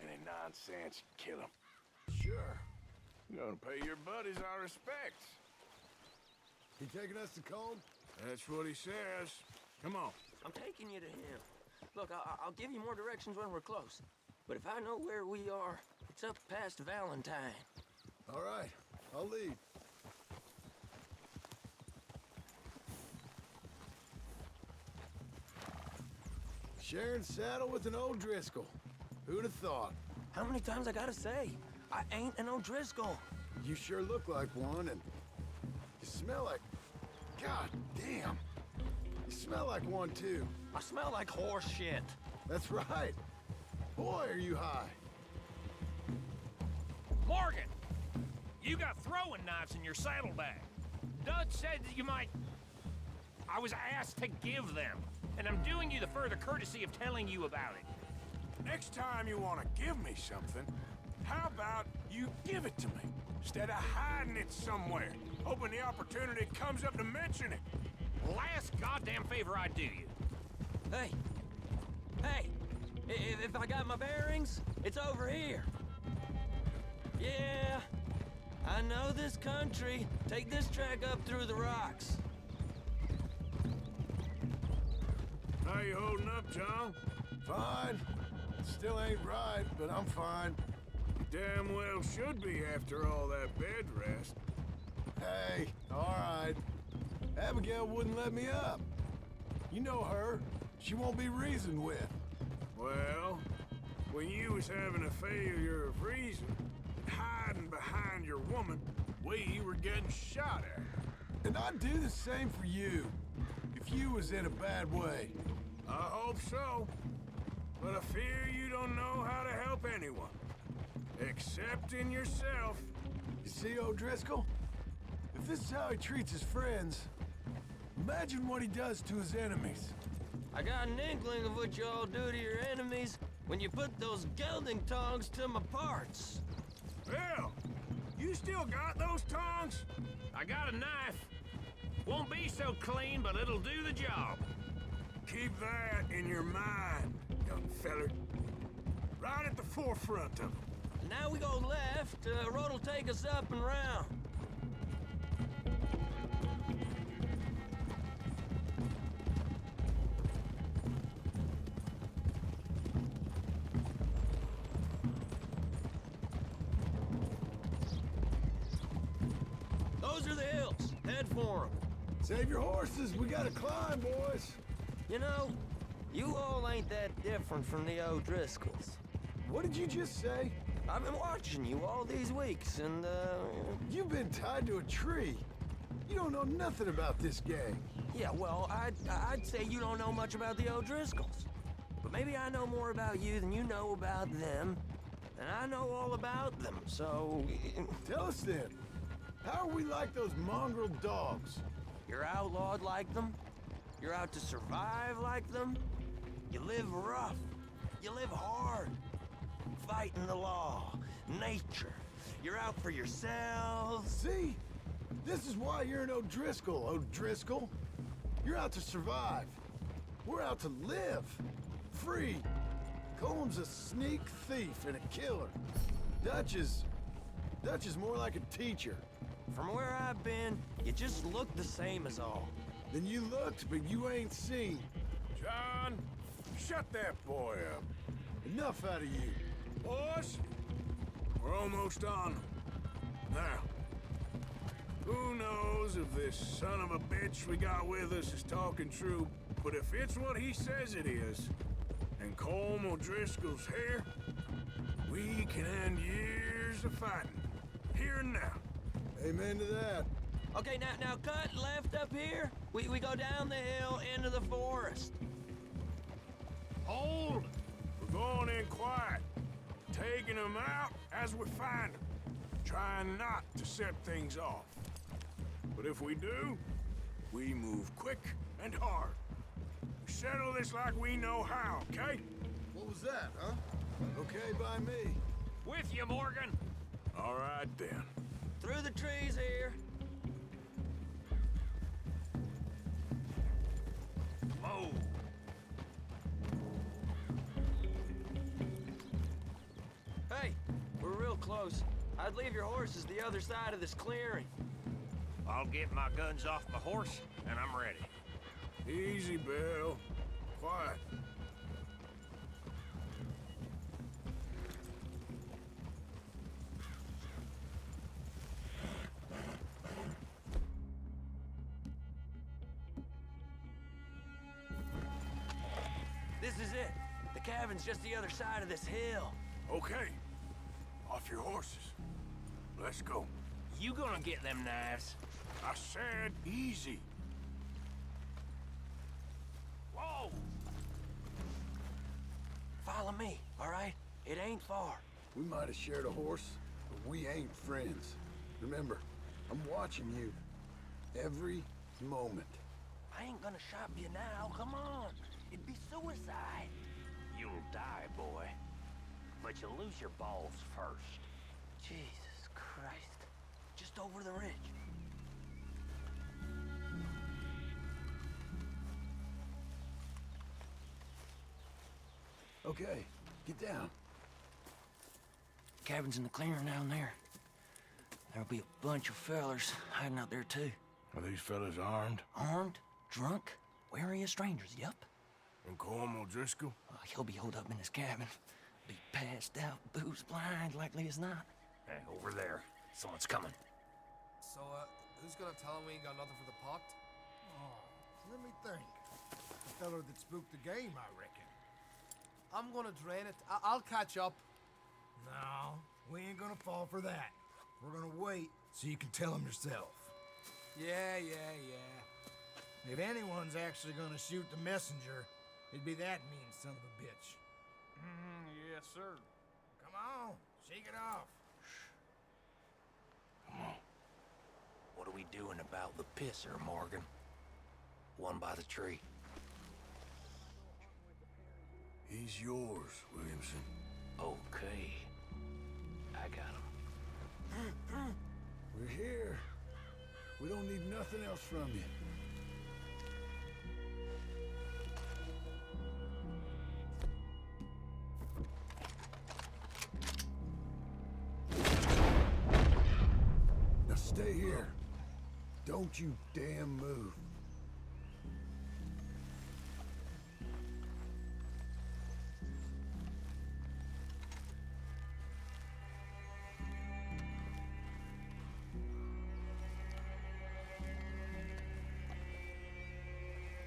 Any nonsense, kill him. Sure. You're gonna pay your buddies our respects. He taking us to Cold? That's what he says. Come on. I'm taking you to him. Look, I'll give you more directions when we're close. But if I know where we are, it's up past Valentine. All right, I'll lead. Sharing saddle with an O'Driscoll. Who'd have thought? How many times I gotta say? I ain't an O'Driscoll. You sure look like one, and you smell like... God damn. You smell like one, too. I smell like horse shit. That's right. Boy, are you high. Morgan! You got throwing knives in your saddlebag. Dutch said that you might... I was asked to give them, and I'm doing you the further courtesy of telling you about it. Next time you want to give me something, how about you give it to me, instead of hiding it somewhere, hoping the opportunity comes up to mention it? Last goddamn favor I do you. Hey! If I got my bearings, it's over here. Yeah, I know this country. Take this track up through the rocks. How you holding up, John? Fine. Still ain't right, but I'm fine. You damn well should be after all that bed rest. Hey, all right. Abigail wouldn't let me up. You know her. She won't be reasoned with. Well, when you was having a failure of reason, hiding behind your woman, we were getting shot at. And I'd do the same for you, if you was in a bad way. I hope so. But I fear you don't know how to help anyone. Except in yourself. You see, O'Driscoll? If this is how he treats his friends, imagine what he does to his enemies. I got an inkling of what you all do to your enemies when you put those gelding tongs to my parts. Bill, you still got those tongs? I got a knife. Won't be so clean, but it'll do the job. Keep that in your mind, young feller. Right at the forefront of it. Now we go left, road will take us up and round. Those are the hills. Head for them. Save your horses. We gotta climb, boys. You know, you all ain't that different from the O'Driscolls. What did you just say? I've been watching you all these weeks, and, You've been tied to a tree. You don't know nothing about this gang. Yeah, well, I'd say you don't know much about the O'Driscolls. But maybe I know more about you than you know about them. And I know all about them, so... Tell us then. How are we like those mongrel dogs? You're outlawed like them. You're out to survive like them. You live rough. You live hard. Fighting the law, nature. You're out for yourselves. See? This is why you're an O'Driscoll, O'Driscoll. You're out to survive. We're out to live. Free. Coleman's a sneak thief and a killer. Dutch is more like a teacher. From where I've been, you just look the same as all. Then you looked, but you ain't seen. John, shut that boy up. Enough out of you. Boys, we're almost on them. Now, who knows if this son of a bitch we got with us is talking true, but if it's what he says it is, and Colm O'Driscoll's here, we can end years of fighting, here and now. Amen to that. Okay, now cut left up here. We go down the hill into the forest. Hold! We're going in quiet. Taking them out as we find them. Trying not to set things off. But if we do, we move quick and hard. We settle this like we know how, okay? What was that, huh? Okay by me. With you, Morgan. All right, then. Through the trees here. Whoa. Hey, we're real close. I'd leave your horses the other side of this clearing. I'll get my guns off my horse, and I'm ready. Easy, Bill. Quiet. This is it. The cabin's just the other side of this hill. Okay. Off your horses. Let's go. You gonna get them knives? I said easy. Whoa! Follow me, all right? It ain't far. We might have shared a horse, but we ain't friends. Remember, I'm watching you. Every moment. I ain't gonna shop you now, come on. It'd be suicide. You'll die, boy. But you'll lose your balls first. Jesus Christ. Just over the ridge. Okay, get down. Cabin's in the clearing down there. There'll be a bunch of fellers hiding out there, too. Are these fellas armed? Armed, drunk, wary of strangers, yup. And Colm O'Driscoll? He'll be holed up in his cabin. Be passed out, booze blind, likely as not. Hey, over there. Someone's coming. So, who's gonna tell him we ain't got nothing for the pot? Let me think. The fellow that spooked the game, I reckon. I'm gonna drain it. I'll catch up. No, we ain't gonna fall for that. We're gonna wait so you can tell him yourself. Yeah. If anyone's actually gonna shoot the messenger, it'd be that mean son of a bitch. Yes, sir. Come on, shake it off. What are we doing about the pisser, Morgan? One by the tree. He's yours, Williamson. Okay. I got him. We're here. We don't need nothing else from you. Now stay here. Don't you damn move.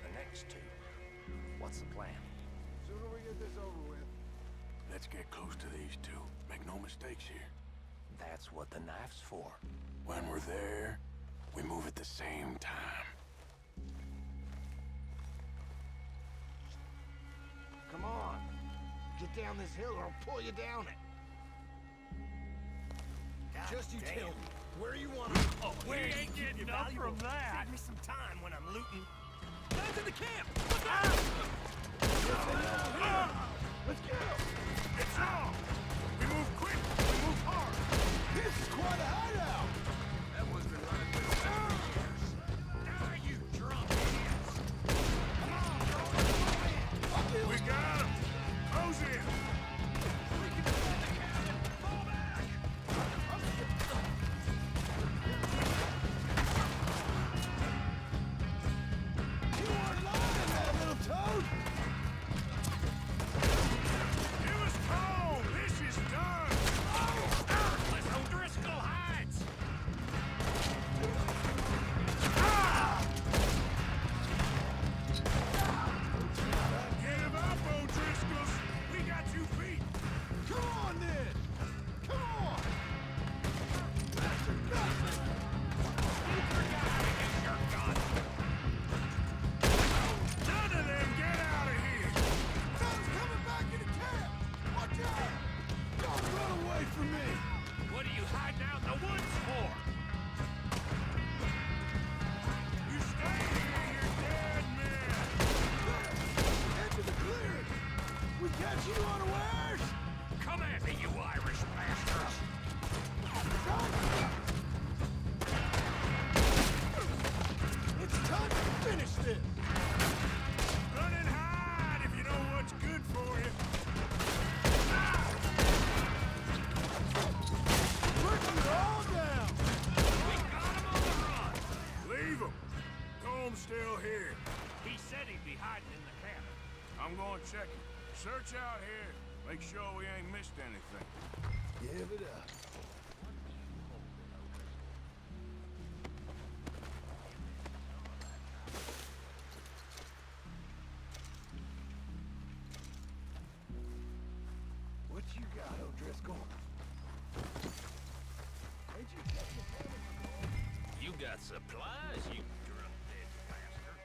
The next two. What's the plan? Sooner we get this over with. Let's get close to these two. Make no mistakes here. That's what the knife's for. When we're there, we move at the same time. Come on. Get down this hill or I'll pull you down it. Just you tell me where you want to. Oh, we ain't getting up from that. Save me some time when I'm looting. Back to the camp! Let's go! It's on! We move quick! We move hard! This is quite a hideout! That one's been running for years. Ah, you drunk idiots! Come on, girl! We got him! Close in! We can defend the cabin! Fall back! You weren't lying there, little toad! Give us home! This is done! Let's O'Driscoll hides! Give up, O'Driscolls! We got 2 feet! Come on, then! Come on! None of them get out of here! Someone's coming back into camp! Watch out! Don't run away from me! What are you hiding out in the woods for? You stay here, you dead men! Into the clearing! We catch you unawares! Come at me, you Irish bastards! It's time to finish this! Run and hide if you know what's good for you! Bring it all down! We got him on the run! Leave him! Comb's still here. He said he'd be hiding in the cabin. I'm going to check it. Search out here. Make sure we ain't missed anything. Give it up. What you got, O'Driscoll? Ain't you checking the cabin? You got supplies, you drunk dead bastard.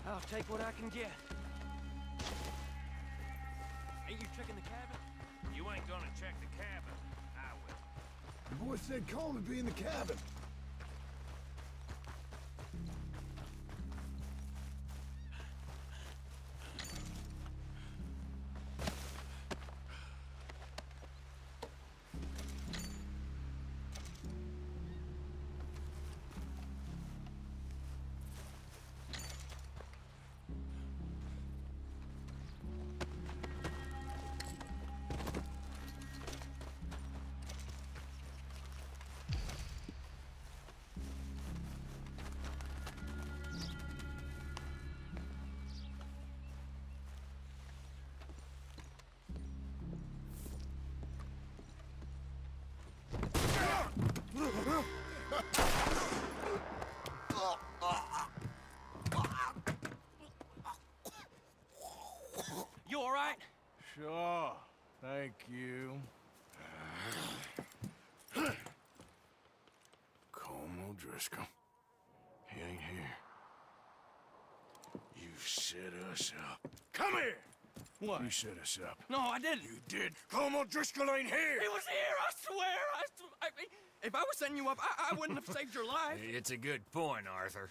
I'll take what I can get. Ain't you checking the cabin? You ain't gonna check the cabin. I will. The boy said Coleman would be in the cabin. Driscoll. He ain't here. You set us up. Come here! What? You set us up. No, I didn't. You did. Colm O'Driscoll ain't here! He was here, I swear! If I was setting you up, I wouldn't have saved your life. It's a good point, Arthur.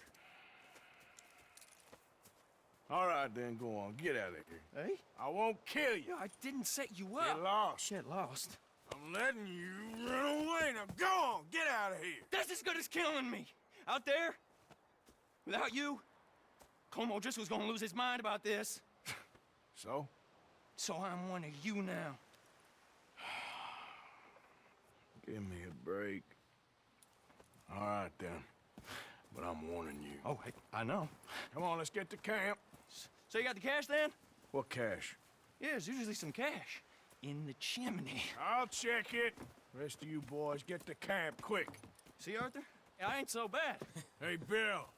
All right, then, go on. Get out of here. Hey? I won't kill you. I didn't set you up. Get lost. Shit, lost. I'm letting you run away. Now go on. Get out of here. That's as good as killing me. Out there, without you, Colm O'Driscoll's gonna lose his mind about this. So? So I'm one of you now. Give me a break. All right, then. But I'm warning you. Oh, hey, I know. Come on, let's get to camp. So you got the cash, then? What cash? Yeah, there's usually some cash. In the chimney. I'll check it. Rest of you boys, get to camp, quick. See, Arthur? I ain't so bad. Hey, Bill.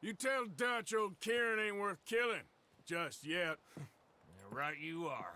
You tell Dutch old Kieran ain't worth killing. Just yet. Right you are.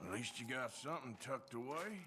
At least you got something tucked away.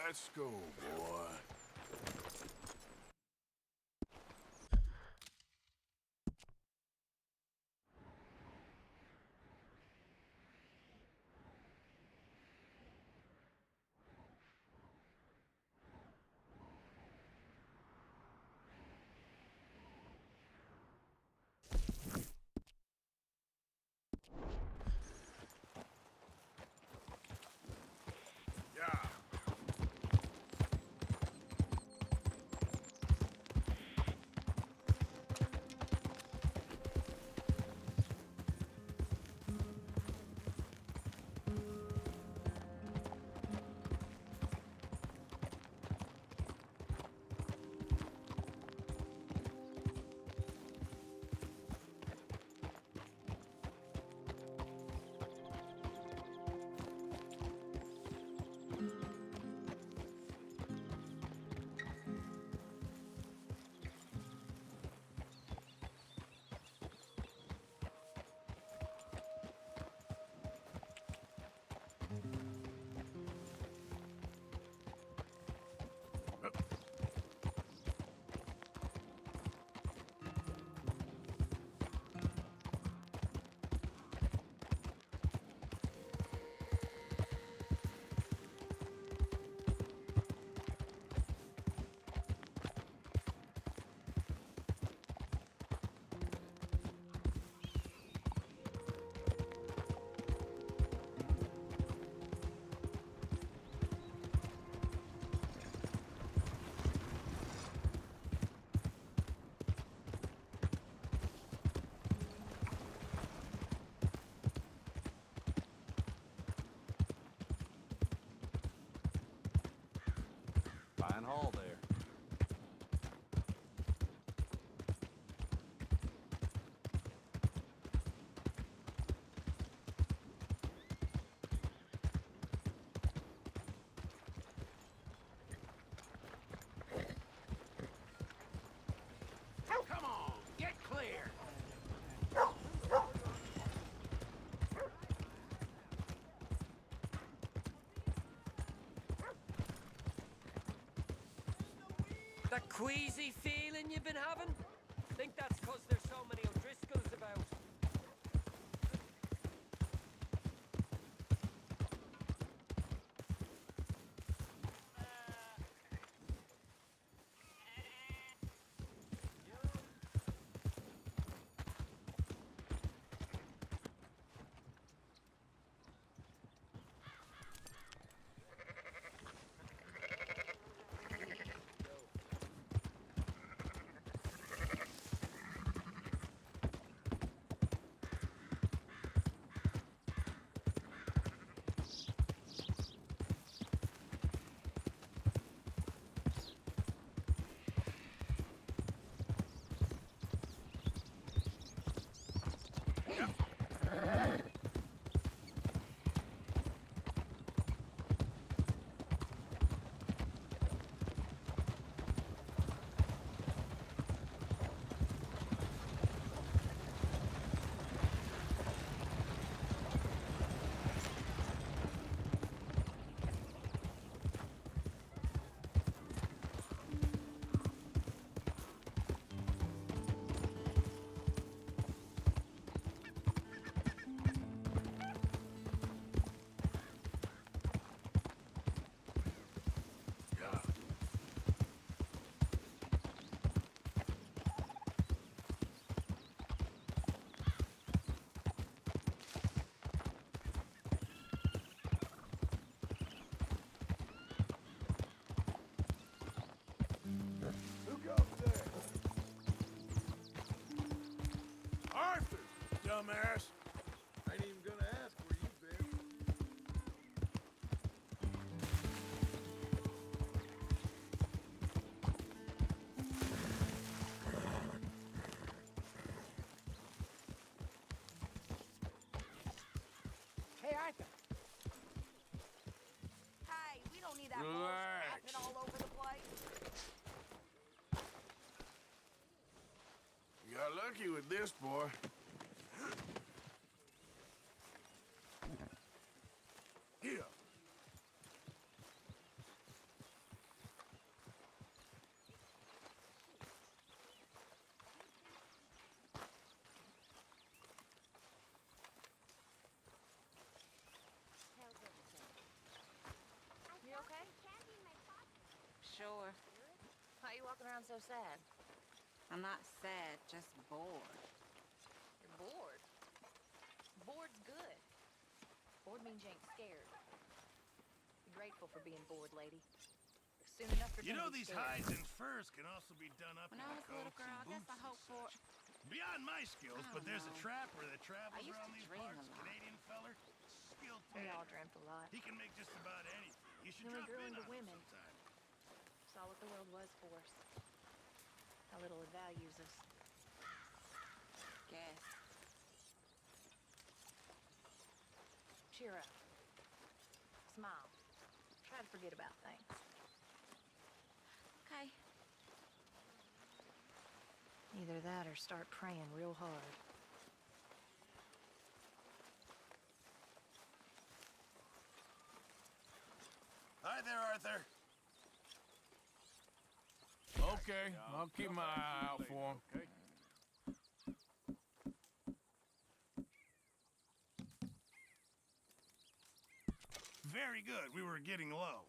Let's go, boy. Fine haul there. Come on, get clear. That queasy feeling you've been having? Think that's 'cause there's so many O'Driscolls about. Who goes there? Arthur, dumbass. Ain't even gonna ask where you've been. Hey, Arthur. Hey, we don't need that bull Relax. snapping all over the place. You got lucky with this, boy. Here. You okay? Sure. Why you walking around so sad? I'm not sad, just bored. You're bored. Bored's good. Bored means you ain't scared. Be grateful for being bored, lady. Soon enough for You know, to be these scared. hides and furs can also be done up When in I was a little coats girl, and I guess boots I and hoped for... such. Beyond my skills, I but don't there's a know. trapper that travels I used around to these dream parts, a lot. Canadian feller, skilled We tan. all dreamt a lot. He can make just about anything. You should Then we drop grew in into on him women. sometime. Saw what the world was for us. How little it values us. Guess. Cheer up. Smile. Try to forget about things. Okay. Either that or start praying real hard. Hi there, Arthur. Okay, I'll keep my eye out for him. Okay. Very good. We were getting low.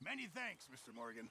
Many thanks, Mr. Morgan.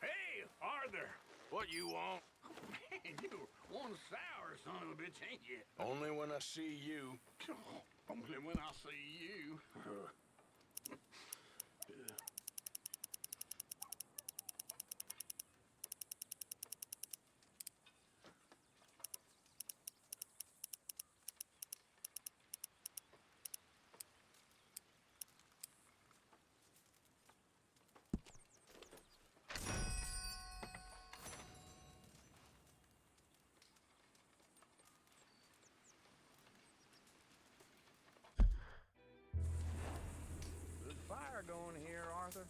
Hey, Arthur! What you want? Man, you're one sour son of a bitch, ain't you? Only when I see you. Only when I see you. Good fire going here, Arthur.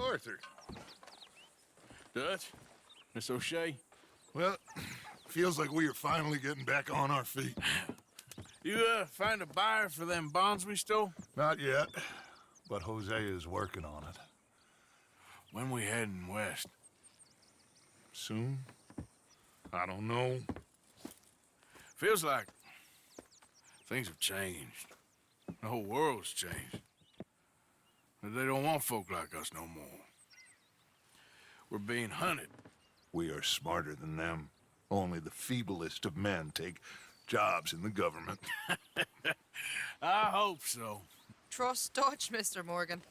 Arthur. Dutch? Miss O'Shea? Well, feels like we are finally getting back on our feet. You, find a buyer for them bonds we stole? Not yet, but Hosea is working on it. When we heading west? Soon? I don't know. Feels like things have changed. The whole world's changed. But they don't want folk like us no more. We're being hunted. We are smarter than them. Only the feeblest of men take jobs in the government. I hope so. Trust Dutch, Mr. Morgan.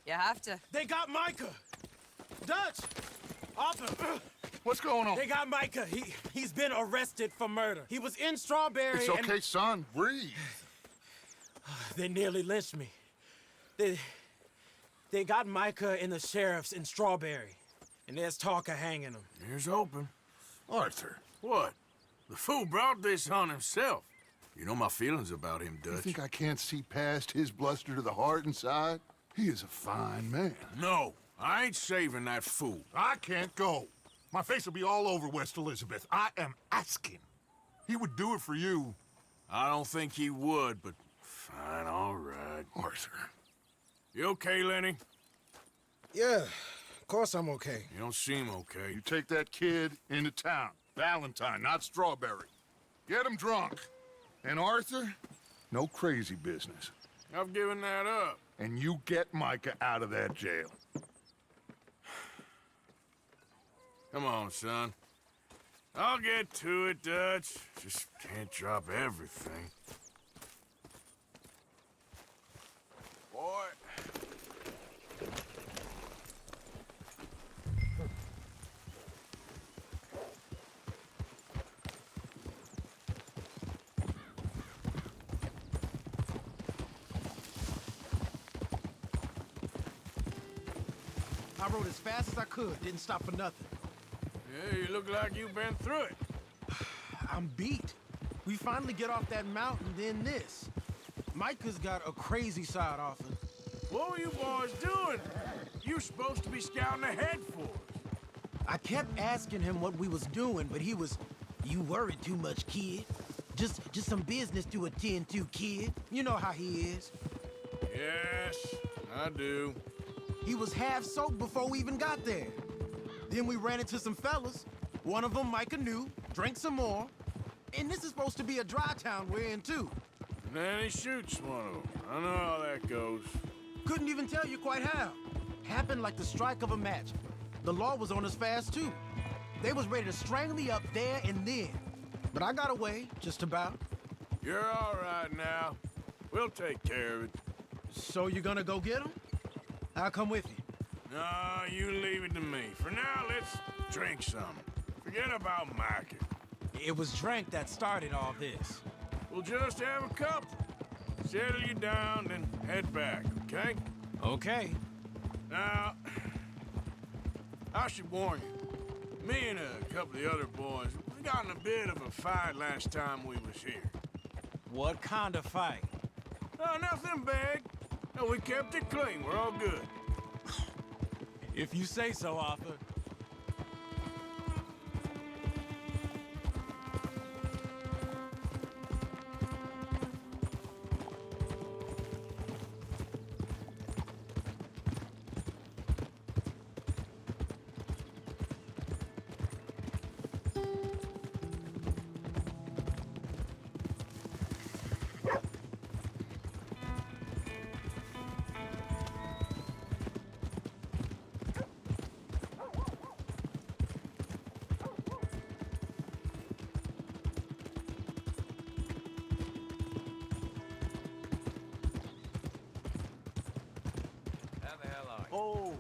You have to. They got Micah! Dutch! Arthur! What's going on? They got Micah. He's been arrested for murder. He was in Strawberry. It's okay, son. Breathe. They nearly lynched me. They got Micah and the sheriffs in Strawberry. And there's talk of hanging him. Here's hoping. Arthur. What? The fool brought this on himself. You know my feelings about him, Dutch. You think I can't see past his bluster to the heart inside? He is a fine man. No, I ain't saving that fool. I can't go. My face will be all over West Elizabeth. I am asking. He would do it for you. I don't think he would, but fine, all right. Arthur. You okay, Lenny? Yeah, of course I'm okay. You don't seem okay. You take that kid into town. Valentine, not Strawberry. Get him drunk. And Arthur, no crazy business. I've given that up. And you get Micah out of that jail. Come on, son. I'll get to it, Dutch. Just can't drop everything. Boy. I rode as fast as I could, didn't stop for nothing. Yeah, you look like you've been through it. I'm beat. We finally get off that mountain, then this. Micah's got a crazy side, Arthur. What were you boys doing? You're supposed to be scouting ahead for us. I kept asking him what we was doing, but he was, "You worry too much, kid. Just some business to attend to, kid. You know how he is." Yes, I do. He was half soaked before we even got there. Then we ran into some fellas. One of them Micah knew, drank some more. And this is supposed to be a dry town we're in, too. And then he shoots one of them. I know how that goes. Couldn't even tell you quite how. Happened like the strike of a match. The law was on us fast, too. They was ready to strangle me up there and then. But I got away, just about. You're all right now. We'll take care of it. So you gonna go get him? I'll come with you. No, you leave it to me. For now, let's drink some. Forget about Micah. It was drink that started all this. We'll just have a couple. Settle you down, then head back, okay? Okay. Now, I should warn you. Me and a couple of the other boys, we got in a bit of a fight last time we was here. What kind of fight? Oh, nothing big. No, we kept it clean. We're all good. If you say so, Arthur. Oh.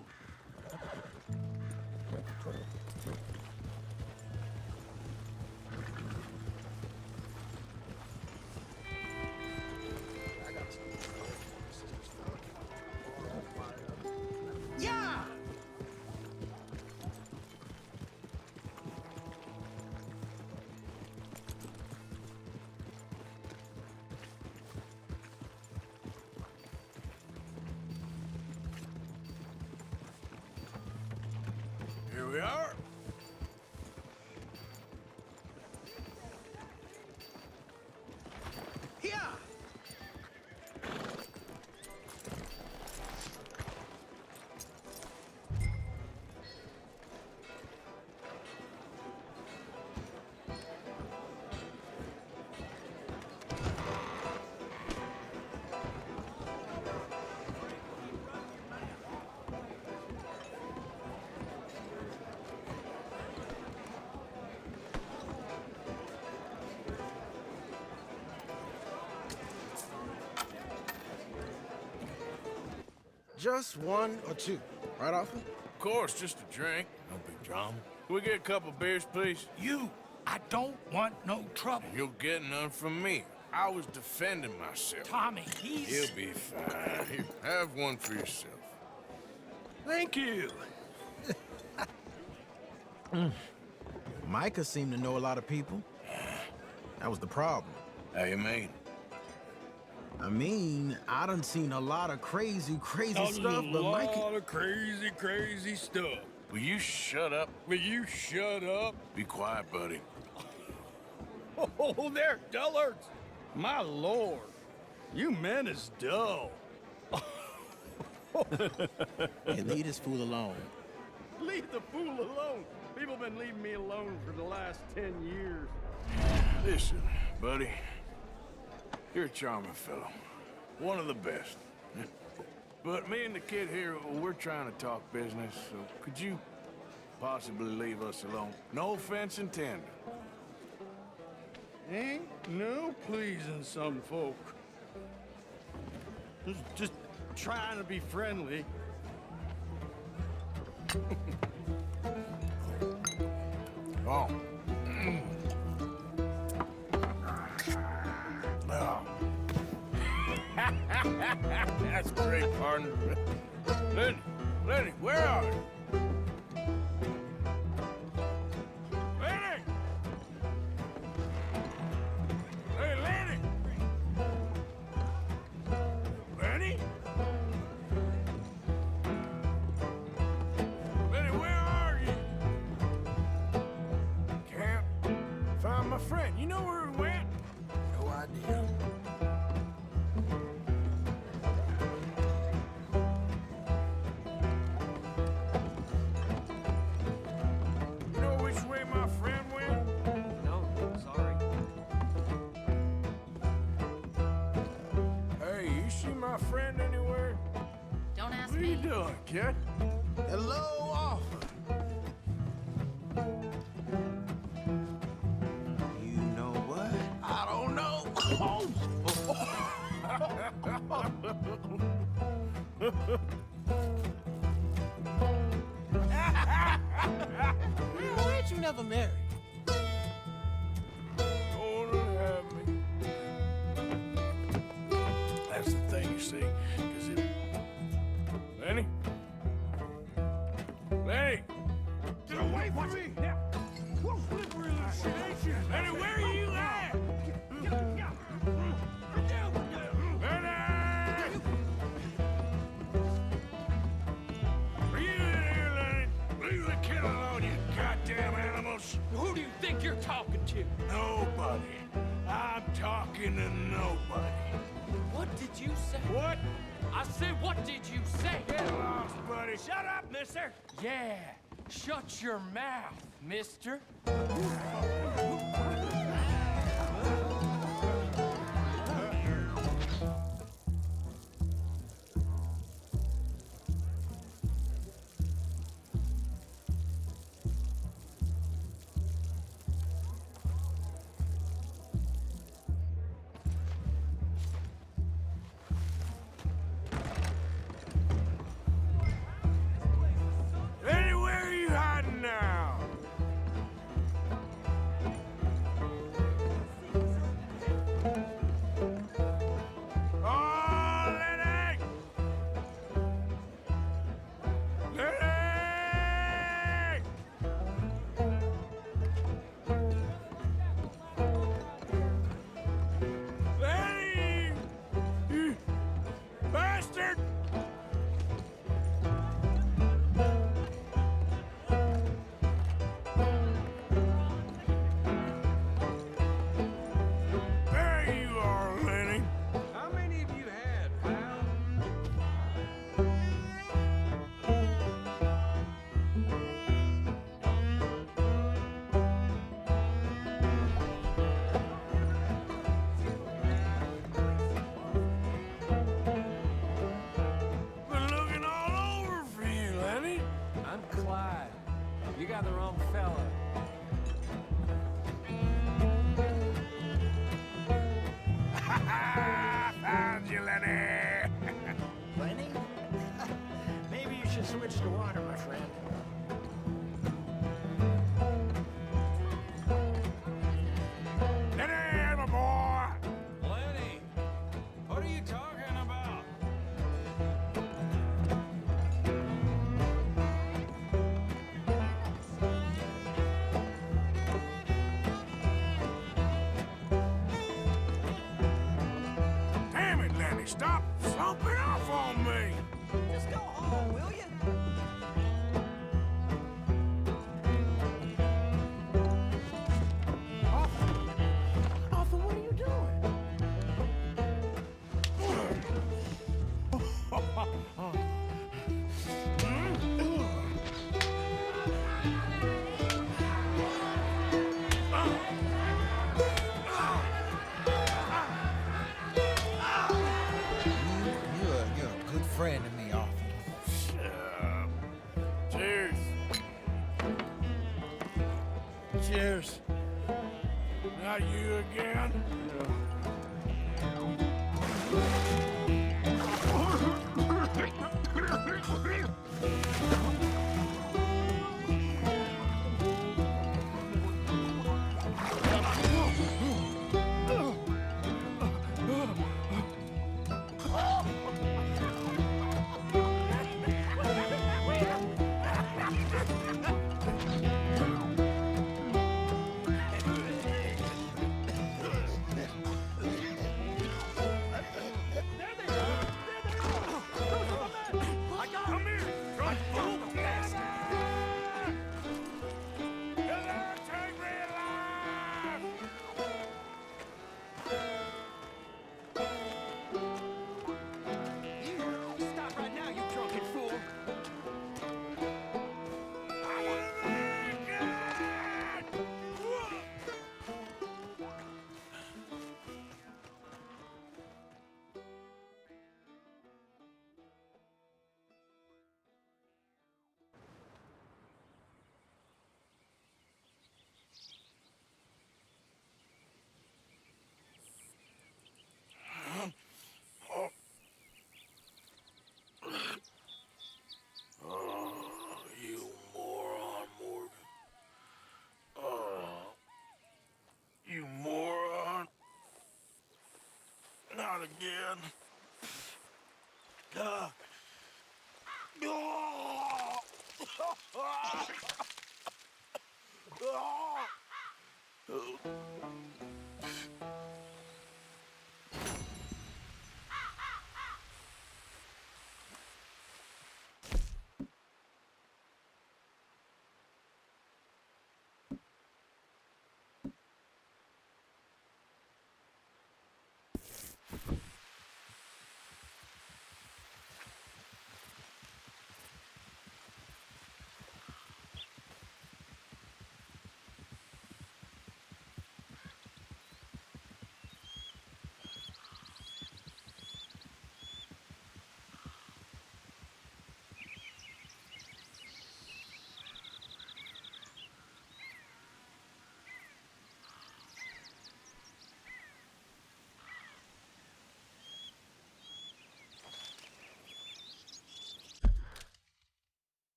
Yeah. Here we are. Yeah. Just one or two, right, Arthur? Of course, just a drink. No big drama. Can we get a couple beers, please? I don't want no trouble. You'll get none from me. I was defending myself. Tommy, he's... He'll be fine. Here, have one for yourself. Thank you. Micah seemed to know a lot of people. That was the problem. How you mean? I mean, I done seen a lot of crazy stuff, but Micah... A lot of crazy stuff. Will you shut up? Will you shut up? Be quiet, buddy. Oh, they're dullards. My lord. You men is dull. Hey, leave this fool alone. Leave the fool alone. People been leaving me alone for the last 10 years. Listen, buddy. You're a charming fellow. One of the best. But me and the kid here, we're trying to talk business, so could you possibly leave us alone? No offense intended. Ain't no pleasing some folk. Just trying to be friendly. Oh. Oh. That's great, partner. Lenny, where are you? Lenny! Hey, Lenny! Lenny? Lenny, where are you? Can't find my friend. You know where he went? No idea. You know which way my friend went? No, sorry. Hey, you see my friend anywhere? Don't ask What are you me. doing, kid? Hello, Arthur. You know what? I don't know. Why ain't you never married? Don't have me. That's the thing, you see, 'cause it... Lenny? Lenny! Get away from me! We'll slippery little shit, ain't you? Lenny, where are you at? Lenny! Are you in here, Lenny? Leave the kid alone, you goddamn animals. Who do you think you're talking to? Nobody. I'm talking to nobody. What did you say? What? I said, what did you say? Get lost, buddy. Shut up, mister. Yeah, shut your mouth, mister. Lenny, where are you hiding now? the water, my friend. Get in, my boy! Lenny, what are you talking about? Damn it, Lenny, stop slumping off on me! Just go home, will you? Arthur, what are you doing? You're a good friend to me, Arthur. Cheers. Cheers. Not you again? Stop right now, you drunken fool. Oh, you moron, Morgan. Oh, you moron. Not again. Ah. Oh.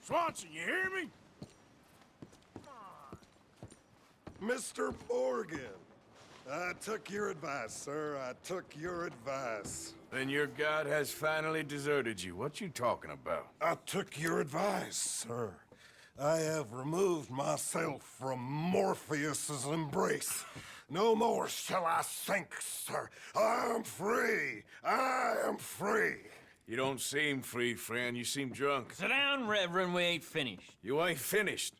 Swanson, you hear me? Mr. Morgan, I took your advice, sir. I took your advice. Then your god has finally deserted you. What you talking about? I took your advice, sir. I have removed myself from Morpheus's embrace. No more shall I sink, sir. I am free. I am free. You don't seem free, friend. You seem drunk. Sit down, Reverend. We ain't finished. You ain't finished.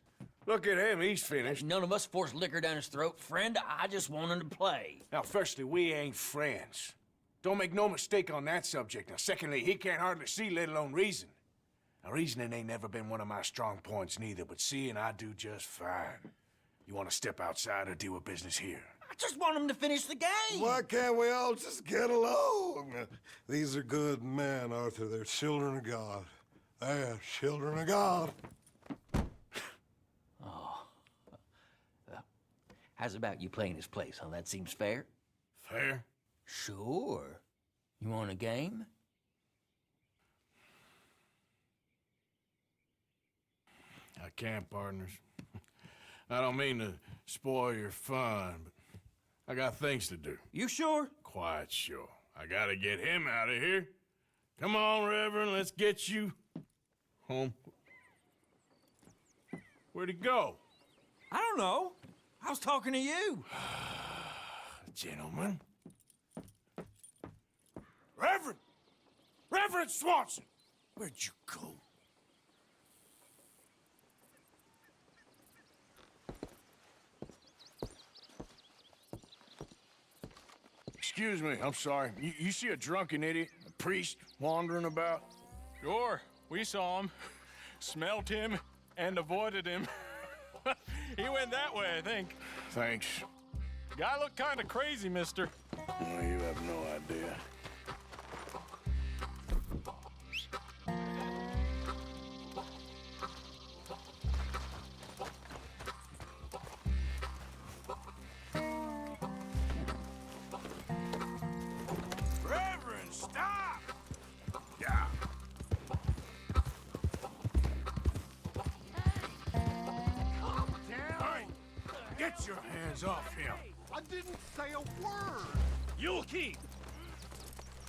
Look at him. He's finished. None of us forced liquor down his throat. Friend, I just want him to play. Now, firstly, we ain't friends. Don't make no mistake on that subject. Now, secondly, he can't hardly see, let alone reason. Now, reasoning ain't never been one of my strong points neither, but seeing I do just fine. You want to step outside or deal with business here? I just want him to finish the game. Why can't we all just get along? These are good men, Arthur. They're children of God. They're children of God. How's about you playing his place, huh? That seems fair? Fair? Sure. You want a game? I can't, partners. I don't mean to spoil your fun, but I got things to do. You sure? Quite sure. I gotta get him out of here. Come on, Reverend, let's get you home. Where'd he go? I don't know. I was talking to you. Gentlemen. Reverend! Reverend Swanson! Where'd you go? Excuse me, I'm sorry. You see a drunken idiot, a priest, wandering about? Sure, we saw him, smelt him, and avoided him. He went that way, I think. Thanks. Guy looked kind of crazy, mister. Oh, you have no idea. Reverend, stop! Yeah. Get your hands off him. I didn't say a word. You'll keep.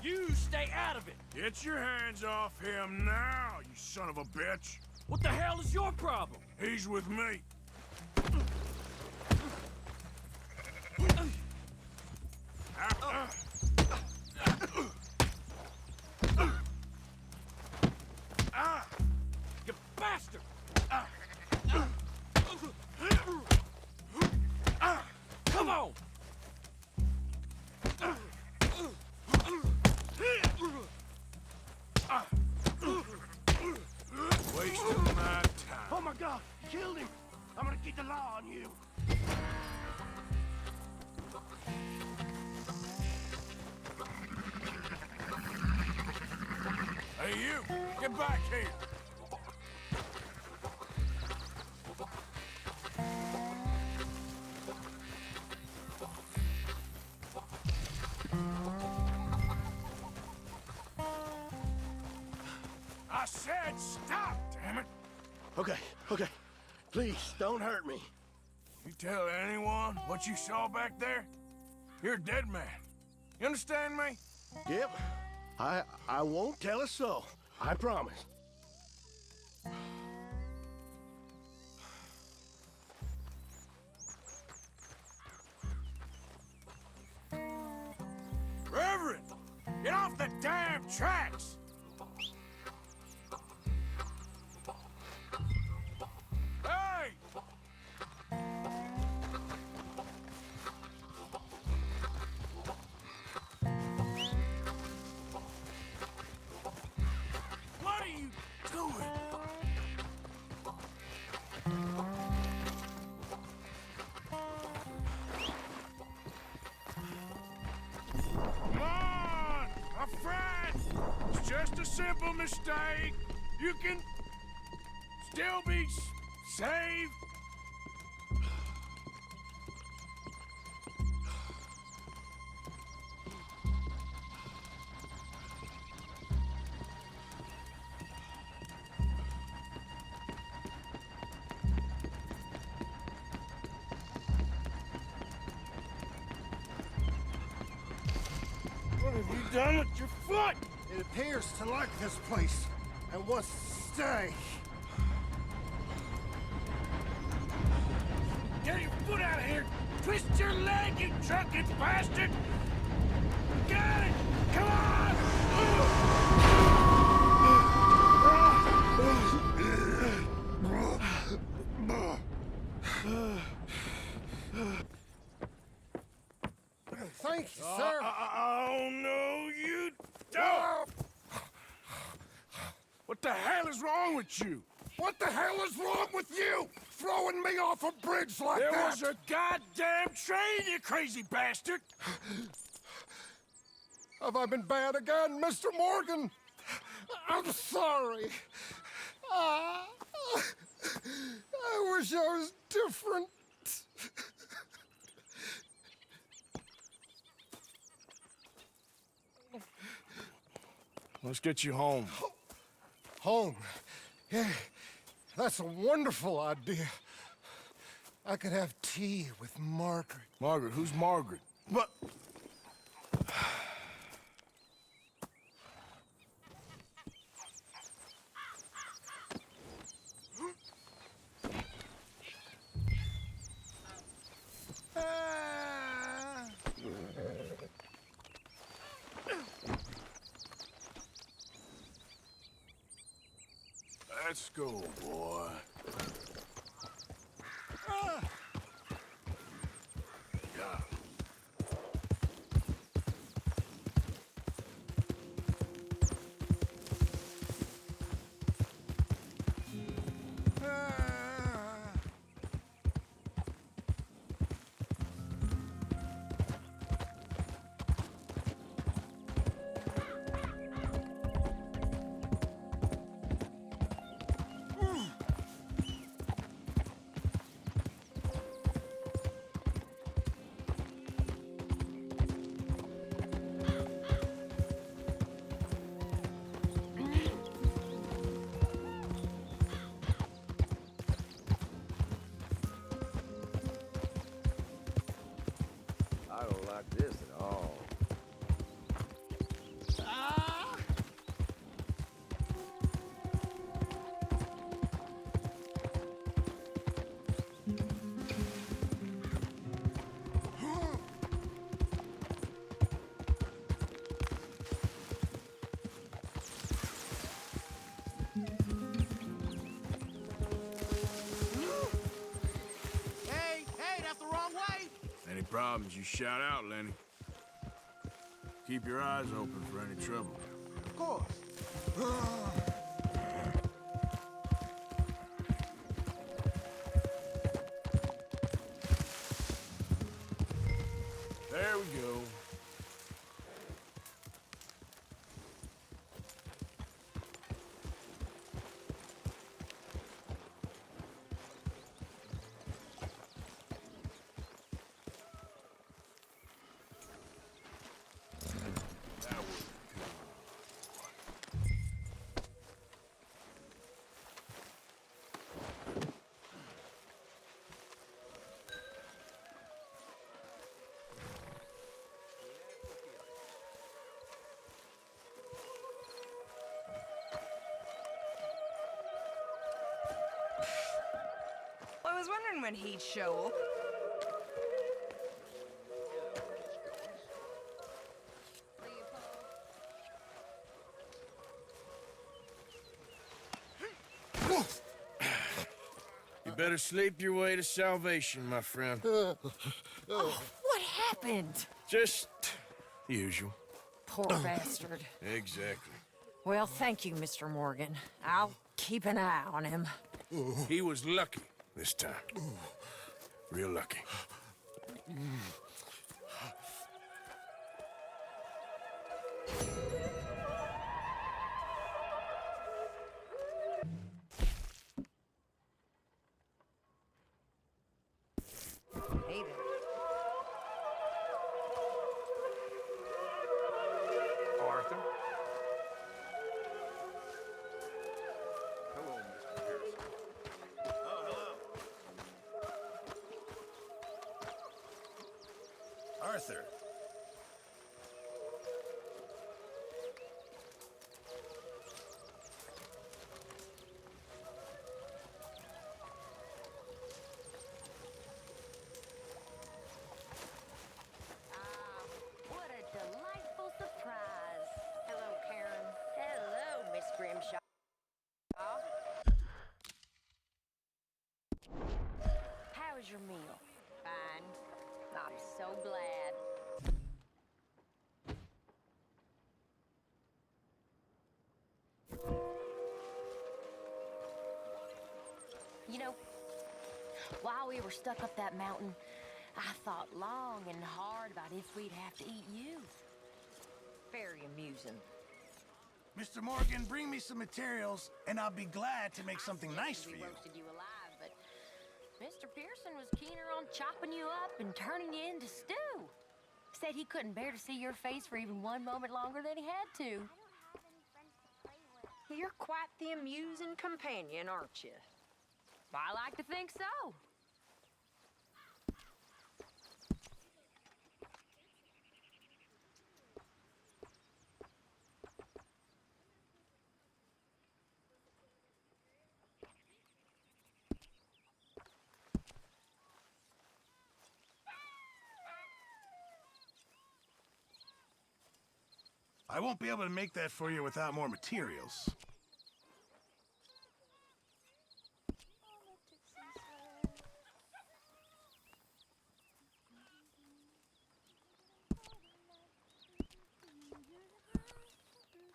You stay out of it. Get your hands off him now, you son of a bitch. What the hell is your problem? He's with me. You bastard! Come on! Wasting my time. Oh my God! You killed him! I'm gonna keep the law on you. Hey, you! Get back here! I said stop, damn it! Okay, okay. Please, don't hurt me. You tell anyone what you saw back there? You're a dead man. You understand me? Yep. I won't tell a soul. I promise. Reverend! Get off the damn tracks! Hey! What are you doing? Come on, my friend! It's just a simple mistake. You can still be saved. What have you done with your foot? It appears to like this place and wants to stay. Get your foot out of here! Twist your leg, you drunken bastard! Got it! Come on! Thank you, sir. Oh, no, you don't! What the hell is wrong with you? What the hell is wrong with you? Throwing me off a bridge like There that? was a goddamn train, you crazy bastard! Have I been bad again, Mr. Morgan? I'm sorry. I wish I was different. Let's get you home. Home? Yeah, that's a wonderful idea. I could have tea with Margaret. Margaret? Who's Margaret? What? Let's go, boy. I don't like this at all. Hey, that's the wrong way! Any problems, you shout out, Lenny. Keep your eyes open for any trouble. Of course. There we go. I was wondering when he'd show up. You better sleep your way to salvation, my friend. Oh, what happened? Just the usual. Poor bastard. Exactly. Well, thank you, Mr. Morgan. I'll keep an eye on him. He was lucky this time. Real lucky. Hey there. Arthur? Hello, Mr. Pearson. Oh, hello. Arthur. we were stuck up that mountain, I thought long and hard about if we'd have to eat you. Very amusing. Mr. Morgan, bring me some materials, and I'll be glad to make something nice for We you. roasted you alive, but Mr. Pearson was keener on chopping you up and turning you into stew. Said he couldn't bear to see your face for even one moment longer than he had to. You're quite the amusing companion, aren't you? I like to think so. I won't be able to make that for you without more materials.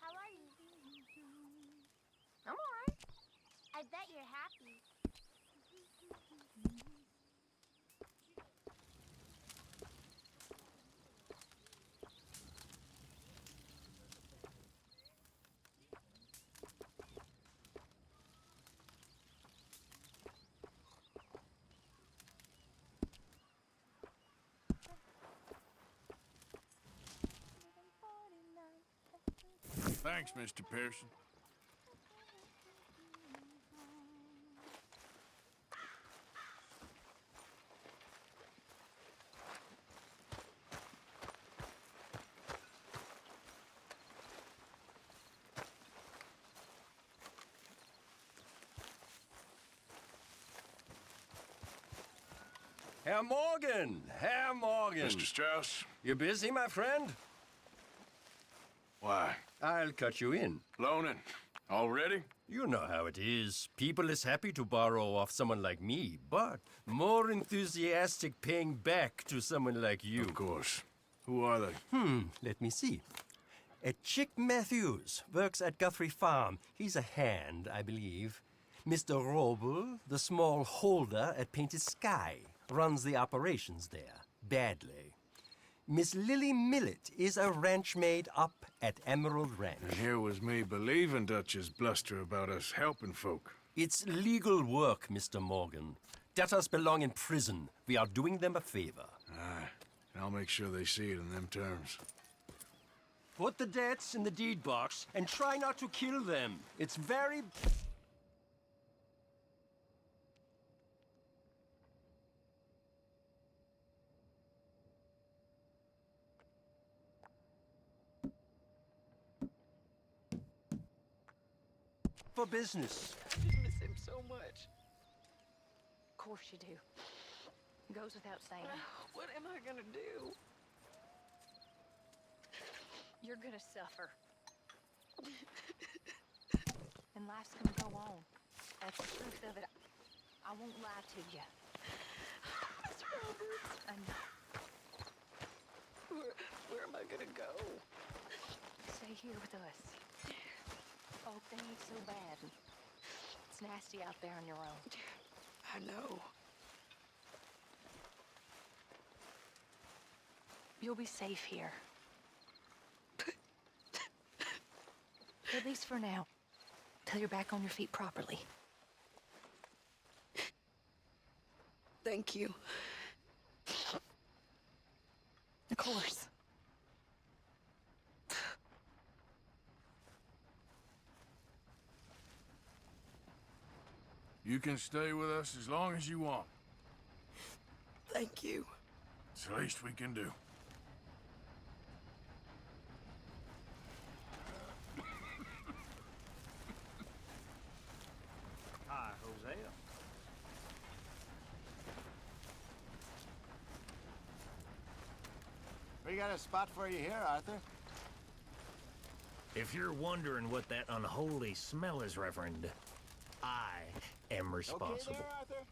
How are you? I'm all right. I bet you're happy. Thanks, Mr. Pearson. Herr Morgan! Herr Morgan! Mr. Strauss? You busy, my friend? Why? I'll cut you in. Loaning. Already? You know how it is. People is happy to borrow off someone like me, but more enthusiastic paying back to someone like you. Of course. Who are they? Let me see. Chick Matthews works at Guthrie Farm. He's a hand, I believe. Mr. Roble, the small holder at Painted Sky, runs the operations there, badly. Miss Lily Millet is a ranch maid up at Emerald Ranch. And here was me believing Dutch's bluster about us helping folk. It's legal work, Mr. Morgan. Debtors belong in prison. We are doing them a favor. Aye, and I'll make sure they see it in them terms. Put the debts in the deed box and try not to kill them. It's very... for business. I just miss him so much. Of course you do. Goes without saying. What am I gonna do? You're gonna suffer. And life's gonna go on. That's the truth of it. I won't lie to you. Miss Roberts. I know. Where am I gonna go? Stay here with us. Oh, they ain't so bad. It's nasty out there on your own. I know. You'll be safe here. At least for now. Till you're back on your feet properly. Thank you. Of course. You can stay with us as long as you want. Thank you. It's the least we can do. Hi, Hosea. We got a spot for you here, Arthur. If you're wondering what that unholy smell is, Reverend, I am responsible.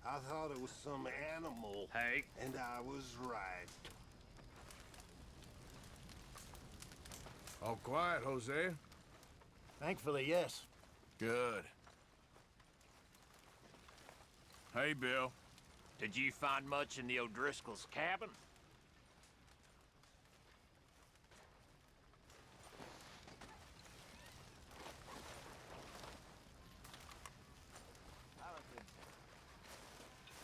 I thought it was some animal. Hey. And I was right. All quiet, Hosea. Thankfully, yes. Good. Hey, Bill. Did you find much in the O'Driscoll's cabin?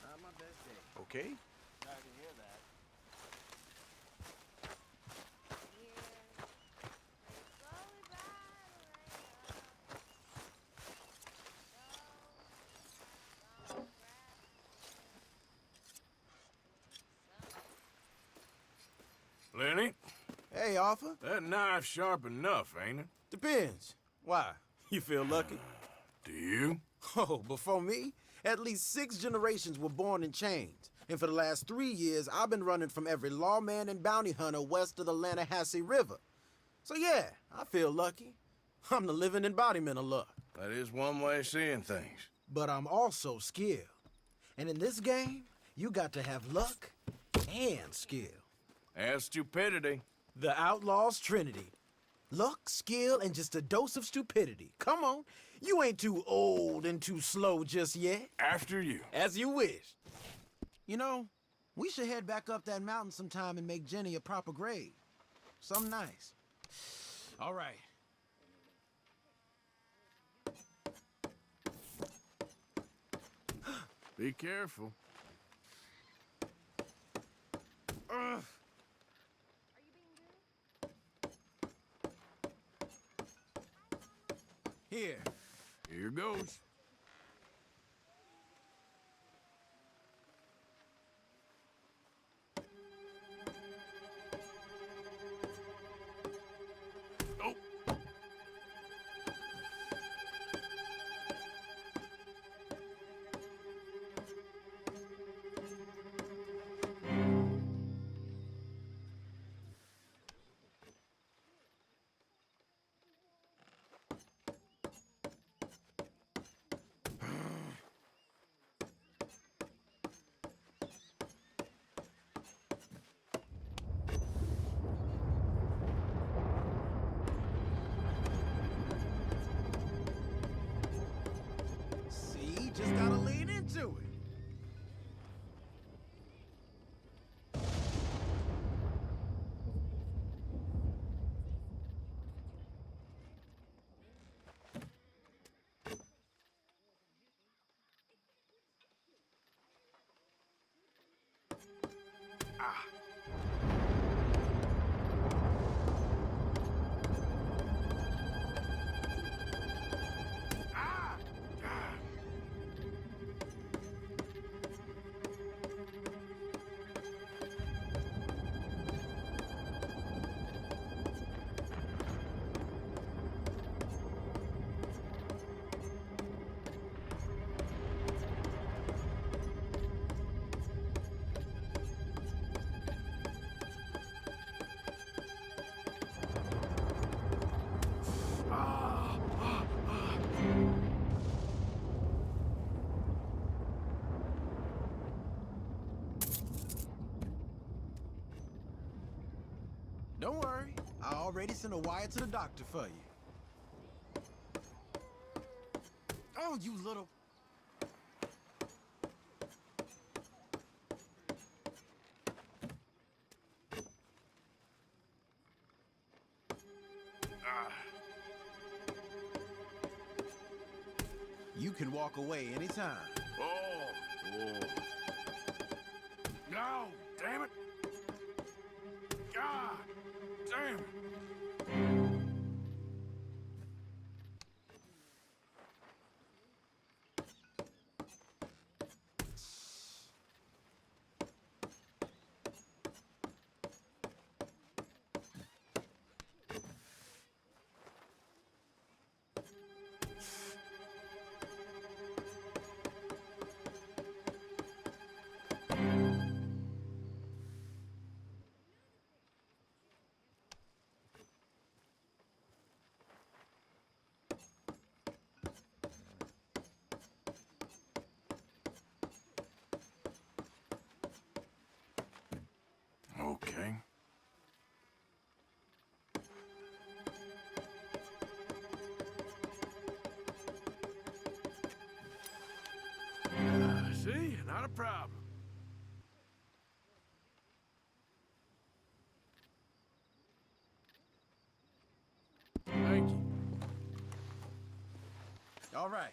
Not my best day. Okay. Sorry to hear that. Lenny, Hey, Arthur. that knife's sharp enough, ain't it? Depends. Why? You feel lucky? Do you? Oh, before me, at least 6 generations were born in chains. And for the last 3 years, I've been running from every lawman and bounty hunter west of the Lannahechee River. So yeah, I feel lucky. I'm the living embodiment of luck. That is one way of seeing things. But I'm also skilled. And in this game, you got to have luck and skill. And stupidity. The Outlaw's Trinity. Luck, skill, and just a dose of stupidity. Come on, you ain't too old and too slow just yet. After you. As you wish. You know, we should head back up that mountain sometime and make Jenny a proper grave. Something nice. All right. Be careful. Here. Here goes. Oh. See, just gotta lean into it. Don't worry, I already sent a wire to the doctor for you. Oh, you little... You can walk away anytime. Oh. No, damn it. God damn it. Okay. See? Not a problem. All right.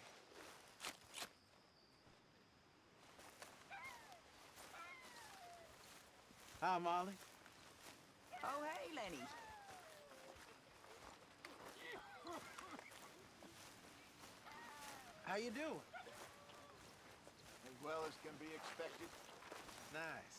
Hi, Molly. Oh, hey, Lenny. How you doing? As well as can be expected. Nice.